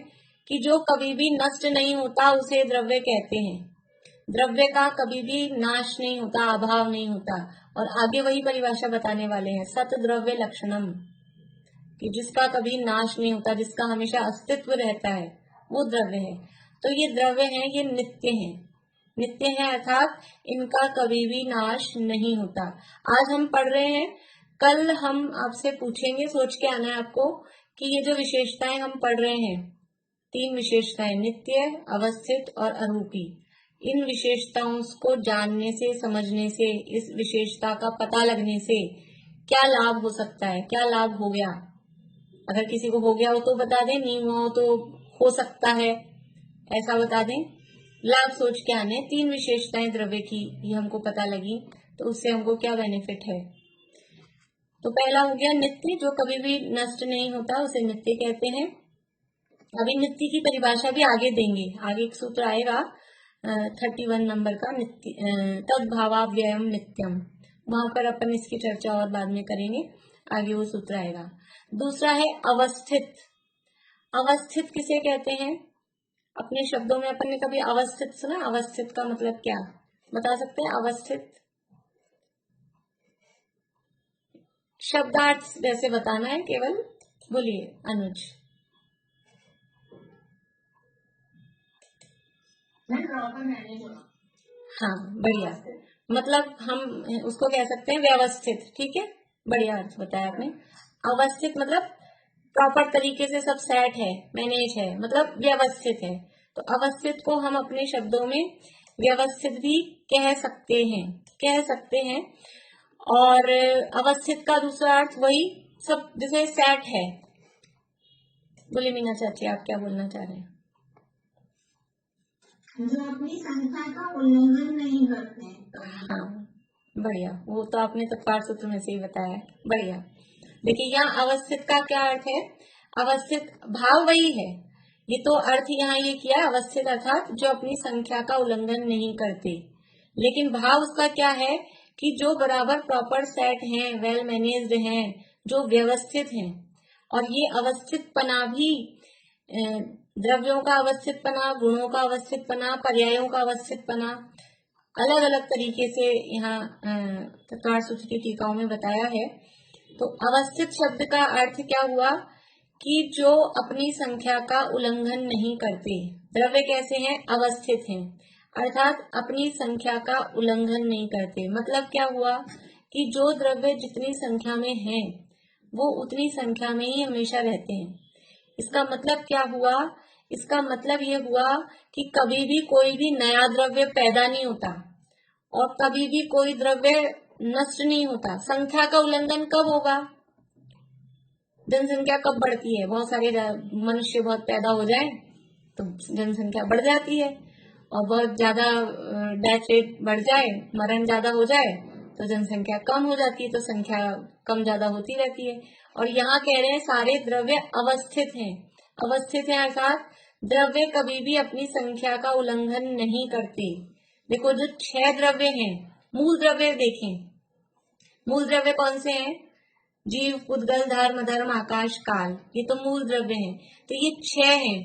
कि जो कभी भी नष्ट नहीं होता उसे द्रव्य कहते हैं। द्रव्य का कभी भी नाश नहीं होता, अभाव नहीं होता। और आगे वही परिभाषा बताने वाले हैं, सत द्रव्य लक्षणम, कि जिसका कभी नाश नहीं होता, जिसका हमेशा अस्तित्व रहता है, वो द्रव्य है। तो ये द्रव्य है, ये नित्य है। नित्य है अर्थात इनका कभी भी नाश नहीं होता। आज हम पढ़ रहे हैं, कल हम आपसे पूछेंगे, सोच के आना है आपको कि ये जो विशेषताएं हम पढ़ रहे हैं, 3 विशेषताएं, नित्य, अवस्थित और अरूपी, इन विशेषताओं को जानने से, समझने से, इस विशेषता का पता लगने से क्या लाभ हो सकता है, क्या लाभ हो गया। अगर किसी को हो गया हो तो बता दें, नहीं हुआ हो तो हो सकता है ऐसा बता दें। लाभ सोच के आने। 3 विशेषताएं द्रव्य की ये हमको पता लगी, तो उससे हमको क्या बेनिफिट है। तो पहला हो गया नित्य, जो कभी भी नष्ट नहीं होता उसे नित्य कहते हैं। अभी नित्य की परिभाषा भी आगे देंगे, आगे एक सूत्र आएगा 31 नंबर का, नित्य तद्भावाव्ययम नित्यम, वहां पर अपन इसकी चर्चा और बाद में करेंगे, आगे वो सूत्र आएगा। दूसरा है अवस्थित। अवस्थित किसे कहते हैं, अपने शब्दों में अपन ने कभी अवस्थित सुना? अवस्थित का मतलब क्या बता सकते हैं? अवस्थित शब्दार्थ वैसे बताना है केवल, बोलिए अनुज। हाँ बढ़िया, मतलब हम उसको कह सकते हैं व्यवस्थित। ठीक है, बढ़िया अर्थ बताया आपने। अवस्थित मतलब प्रॉपर तरीके से सब सेट है, मैनेज है, मतलब व्यवस्थित है। तो अवस्थित को हम अपने शब्दों में व्यवस्थित भी कह सकते हैं, कह सकते हैं। और अवस्थित का दूसरा अर्थ वही, सब जैसे सेट है। बोलिए मीना चाची, आप क्या बोलना चाह रहे हैं? जो अपनी संख्या का उल्लंघन नहीं करते। हाँ बढ़िया, वो तो आपने तत्पर सूत्र में से ही बताया, बढ़िया। देखिए यहाँ अवस्थित का क्या अर्थ है, अवस्थित भाव वही है, ये तो अर्थ यहाँ ये किया अवस्थित अर्थात जो अपनी संख्या का उल्लंघन नहीं करते, लेकिन भाव उसका क्या है कि जो बराबर प्रॉपर सेट हैं, वेल मैनेज्ड हैं, जो व्यवस्थित हैं। और ये अवस्थितपना भी द्रव्यों का अवस्थितपना, गुणों का अवस्थितपना, पर्यायों का अवस्थितपना अलग अलग तरीके से यहाँ तत्पर सूत्र की टीकाओं में बताया है। तो अवस्थित शब्द का अर्थ क्या हुआ कि जो अपनी संख्या का उल्लंघन नहीं करते। द्रव्य कैसे हैं? अवस्थित हैं, अर्थात अपनी संख्या का उल्लंघन नहीं करते। मतलब क्या हुआ कि जो द्रव्य जितनी संख्या में हैं वो उतनी संख्या में ही हमेशा रहते हैं। इसका मतलब क्या हुआ? इसका मतलब ये हुआ कि कभी भी कोई भी नया द्रव्य पैदा नहीं होता और कभी भी कोई द्रव्य नष्ट नहीं होता। संख्या का उल्लंघन कब होगा? जनसंख्या कब बढ़ती है? बहुत सारे मनुष्य बहुत पैदा हो जाए तो जनसंख्या बढ़ जाती है, और बहुत ज्यादा डेथ रेट बढ़ जाए, मरण ज्यादा हो जाए तो जनसंख्या कम हो जाती है, तो संख्या कम ज्यादा होती रहती है। और यहाँ कह रहे हैं सारे द्रव्य अवस्थित हैं। अवस्थित हैं अर्थात द्रव्य कभी भी अपनी संख्या का उल्लंघन नहीं करते। देखो जो 6 द्रव्य हैं, मूल द्रव्य देखें, मूल द्रव्य कौन से हैं? जीव, पुद्गल, धर्म, धर्म, आकाश, काल, ये तो मूल द्रव्य हैं। तो ये 6 हैं।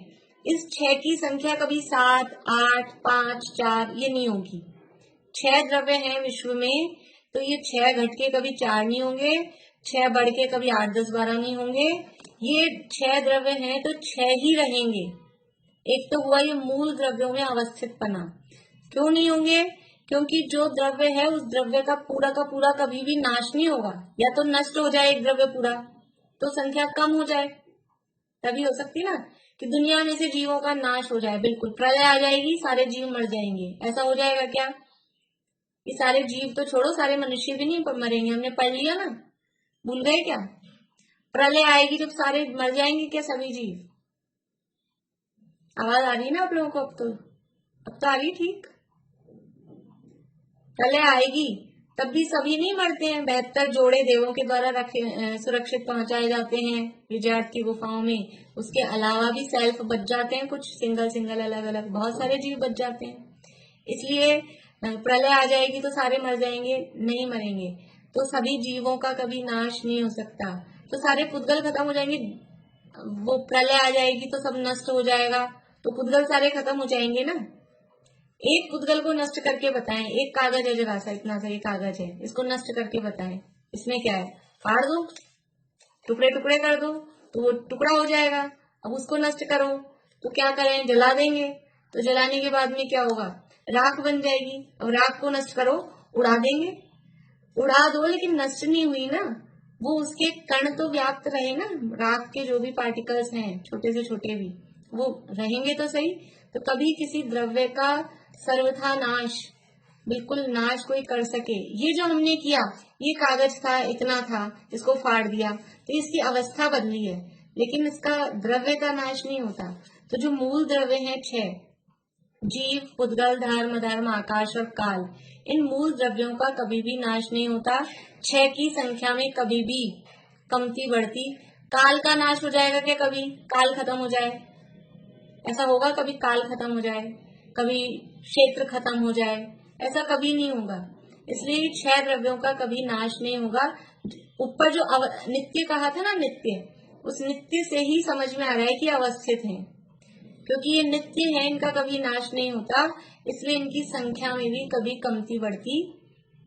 इस 6 की संख्या कभी 7, 8, 5, 4 ये नहीं होगी। 6 द्रव्य हैं विश्व में, तो ये 6 घट के कभी 4 नहीं होंगे, 6 बढ़ के कभी 8, 10, 12 नहीं होंगे। ये 6 द्रव्य हैं तो 6 ही रहेंगे। एक तो हुआ ये मूल द्रव्यों में अवस्थितपना। क्यों नहीं होंगे? क्योंकि जो द्रव्य है उस द्रव्य का पूरा कभी भी नाश नहीं होगा। या तो नष्ट हो जाए एक द्रव्य पूरा तो संख्या कम हो जाए, तभी हो सकती ना कि दुनिया में से जीवों का नाश हो जाए, बिल्कुल प्रलय आ जाएगी, सारे जीव मर जाएंगे। ऐसा हो जाएगा क्या? कि सारे जीव तो छोड़ो, सारे मनुष्य भी नहीं मरेंगे, हमने पढ़ लिया ना, भूल गए क्या? प्रलय आएगी जब सारे मर जाएंगे क्या सभी जीव? आवाज आ रही है ना आप लोगों को? अब तो आ रही ठीक। प्रलय आएगी तब भी सभी नहीं मरते हैं। 72 जोड़े देवों के द्वारा सुरक्षित पहुंचाए जाते हैं विजयार्थ की गुफाओं में। उसके अलावा भी सेल्फ बच जाते हैं, कुछ सिंगल अलग अलग बहुत सारे जीव बच जाते हैं। इसलिए प्रलय आ जाएगी तो सारे मर जाएंगे? नहीं मरेंगे। तो सभी जीवों का कभी नाश नहीं हो सकता। तो सारे पुद्गल खत्म हो जाएंगे, वो प्रलय आ जाएगी तो सब नष्ट हो जाएगा, तो पुद्गल सारे खत्म हो जाएंगे ना। एक पुद्गल को नष्ट करके बताएं। एक कागज है जरा सा, इतना सा एक कागज है, इसको नष्ट करके बताएं। इसमें क्या है? फाड़ दो, टुकड़े टुकड़े कर दो तो वो टुकड़ा हो जाएगा। अब उसको नष्ट करो तो क्या करें? जला देंगे। तो जलाने के बाद में क्या होगा? राख बन जाएगी। अब राख को नष्ट करो, उड़ा देंगे। उड़ा दो लेकिन नष्ट नहीं हुई ना, वो उसके कण तो व्याप्त रहे ना, राख के जो भी पार्टिकल्स हैं छोटे से छोटे भी वो रहेंगे तो सही। तो कभी किसी द्रव्य का सर्वथा नाश, बिल्कुल नाश कोई कर सके, ये जो हमने किया, ये कागज था, इतना था, इसको फाड़ दिया तो इसकी अवस्था बदली है, लेकिन इसका द्रव्य का नाश नहीं होता। तो जो मूल द्रव्य है 6, जीव, पुद्गल, धर्म, धर्म, आकाश और काल, इन मूल द्रव्यों का कभी भी नाश नहीं होता। 6 की संख्या में कभी भी कमती बढ़ती। काल का नाश हो जाएगा क्या? कभी काल खत्म हो जाए? ऐसा होगा कभी काल खत्म हो जाए, कभी क्षेत्र खत्म हो जाए? ऐसा कभी नहीं होगा। इसलिए 6 द्रव्यों का कभी नाश नहीं होगा। ऊपर जो नित्य कहा था ना, नित्य, उस नित्य से ही समझ में आ रहा है कि अवस्थित है, क्योंकि ये नित्य है, इनका कभी नाश नहीं होता, इसलिए इनकी संख्या में भी कभी कमती बढ़ती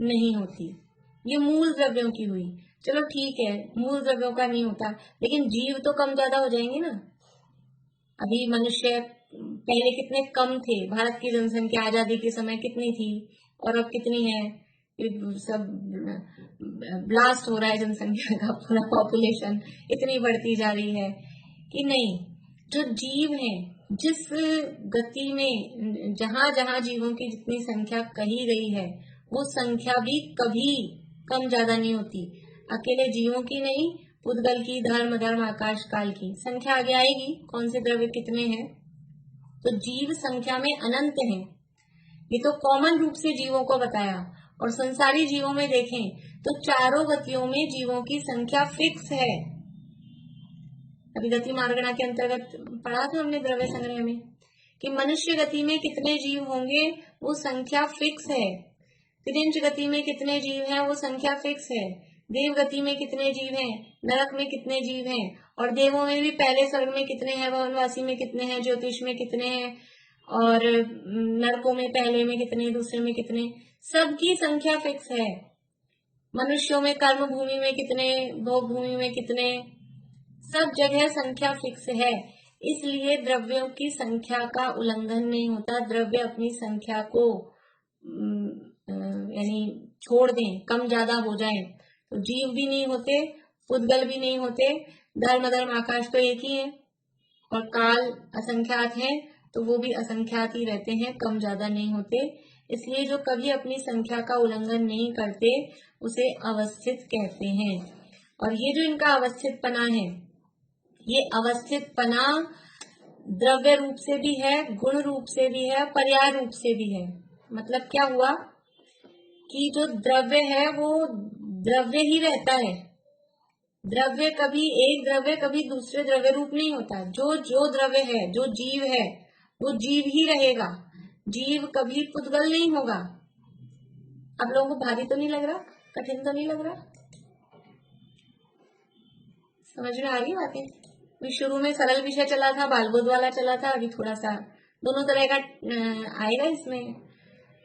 नहीं होती। ये मूल द्रव्यों की हुई। चलो ठीक है, मूल द्रव्यों का नहीं होता, लेकिन जीव तो कम ज्यादा हो जाएंगे ना। अभी मनुष्य पहले कितने कम थे, भारत की जनसंख्या आजादी के समय कितनी थी और अब कितनी है? सब ब्लास्ट हो रहा है जनसंख्या का, पूरा पॉपुलेशन इतनी बढ़ती जा रही है कि नहीं। जो जीव हैं, जिस गति में जहां जहां जीवों की जितनी संख्या कही गई है, वो संख्या भी कभी कम ज्यादा नहीं होती। अकेले जीवों की नहीं, पुद्गल की, धर्म, धर्म, आकाश, काल की संख्या आगे आएगी, कौन से द्रव्य कितने हैं। तो जीव संख्या में अनंत हैं। ये तो कॉमन रूप से जीवों को बताया, और संसारी जीवों में देखें तो चारों गतियों में जीवों की संख्या फिक्स है। अभी गति मार्गणा के अंतर्गत पढ़ा था हमने द्रव्य संग्रह में कि मनुष्य गति में कितने जीव होंगे, वो संख्या फिक्स है। त्रिंच गति में कितने जीव हैं, वो संख्या फिक्स है। देव गति में कितने जीव हैं, नरक में कितने जीव हैं, और देवों में भी पहले स्वर्ग में कितने हैं, भवनवासी में कितने हैं, ज्योतिष में कितने हैं, और नरकों में पहले में कितने, दूसरे में कितने, सबकी संख्या फिक्स है। मनुष्यों में कर्म भूमि में कितने, भोग भूमि में कितने, सब जगह संख्या फिक्स है। इसलिए द्रव्यों की संख्या का उल्लंघन नहीं होता। द्रव्य अपनी संख्या को यानी छोड़ दें, कम ज्यादा हो जाए तो जीव भी नहीं होते, पुद्गल भी नहीं होते, धर्म, धर्म, आकाश तो एक ही है, और काल असंख्यात है तो वो भी असंख्यात ही रहते हैं, कम ज्यादा नहीं होते। इसलिए जो कभी अपनी संख्या का उल्लंघन नहीं करते उसे अवस्थित कहते हैं। और ये जो इनका अवस्थित पना है, ये अवस्थित पना द्रव्य रूप से भी है, गुण रूप से भी है, पर्याय रूप से भी है। मतलब क्या हुआ कि जो द्रव्य है वो द्रव्य ही रहता है। द्रव्य कभी एक द्रव्य कभी दूसरे द्रव्य रूप नहीं होता। जो जो द्रव्य है, जो जीव है, वो जीव ही रहेगा। जीव कभी पुद्गल नहीं होगा। आप लोगों को भारी तो नहीं लग रहा, कठिन तो नहीं लग रहा? समझ में आ रही बातें? अभी शुरू में सरल विषय चला था, बालबोध वाला चला था, अभी थोड़ा सा दोनों तरह का आएगा इसमें।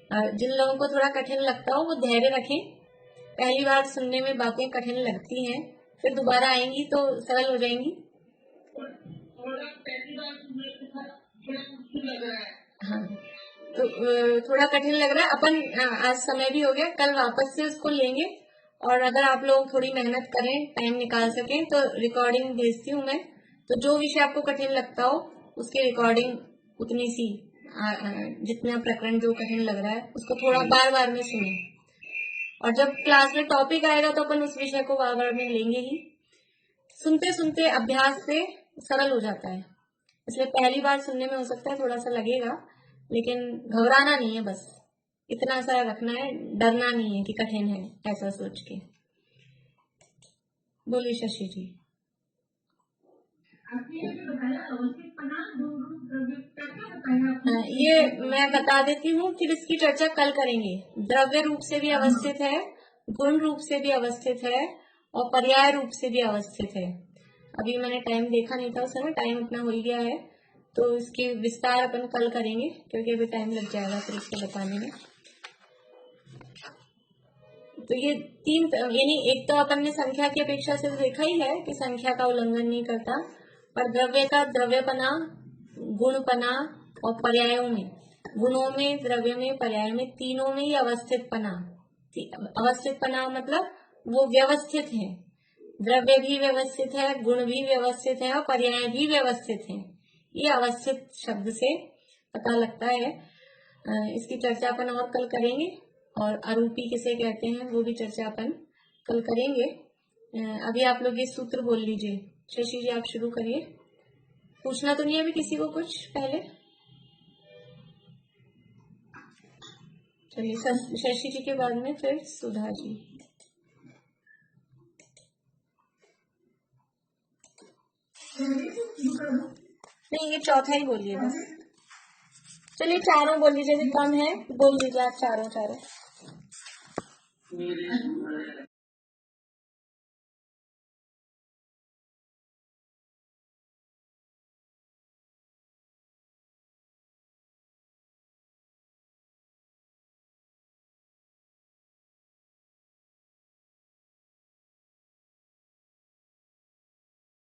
जिन लोगों को थोड़ा कठिन लगता हो वो धैर्य रखें। पहली बार सुनने में बातें कठिन लगती हैं, फिर दोबारा आएंगी तो सरल हो जाएंगी। हाँ, तो थोड़ा कठिन लग रहा है। अपन आज समय भी हो गया, कल वापस से उसको लेंगे, और अगर आप लोग थोड़ी मेहनत करें, टाइम निकाल सकें, तो रिकॉर्डिंग भेजती हूँ मैं। तो जो विषय आपको कठिन लगता हो उसकी रिकॉर्डिंग उतनी सी जितना प्रकरण जो कठिन लग रहा है उसको थोड़ा बार बार में सुने, और जब क्लास में टॉपिक आएगा तो अपन उस विषय को बार बार में लेंगे ही। सुनते सुनते अभ्यास से सरल हो जाता है, इसलिए पहली बार सुनने में हो सकता है थोड़ा सा लगेगा, लेकिन घबराना नहीं है, बस इतना सा रखना है, डरना नहीं है कि कठिन है ऐसा सोच के। बोलिए शशि जी। ये मैं बता देती हूँ, फिर इसकी चर्चा कल करेंगे। द्रव्य रूप से भी अवस्थित है, गुण रूप से भी अवस्थित है, और पर्याय रूप से भी अवस्थित है। अभी मैंने टाइम देखा नहीं था उस समय, टाइम अपना हो गया है, तो इसकी विस्तार अपन कल करेंगे, क्योंकि अभी टाइम लग जाएगा फिर इसको बताने में। तो ये तीन, यानी एक तो अपन ने संख्या की अपेक्षा से देखा ही है कि संख्या का उल्लंघन नहीं करता, पर द्रव्य का द्रव्यपना, गुणपना और पर्यायों में, गुणों में, द्रव्य में, पर्याय में, तीनों में ही अवस्थितपना। अवस्थितपना मतलब वो व्यवस्थित है, द्रव्य भी व्यवस्थित है, गुण भी व्यवस्थित है और पर्याय भी व्यवस्थित है। ये अवस्थित शब्द से पता लगता है। इसकी चर्चा अपन और कल करेंगे, और अरूपी किसे कहते हैं वो भी चर्चा अपन कल करेंगे। अभी आप लोग ये सूत्र बोल लीजिए। शशि जी आप शुरू करिए। पूछना तो नहीं है अभी किसी को कुछ पहले? चलिए शशि जी के बाद में फिर सुधा जी। नहीं, ये चौथा ही बोलिए बस। चलिए चारों बोल लीजिए, कम है, बोल लीजिए आप चारों।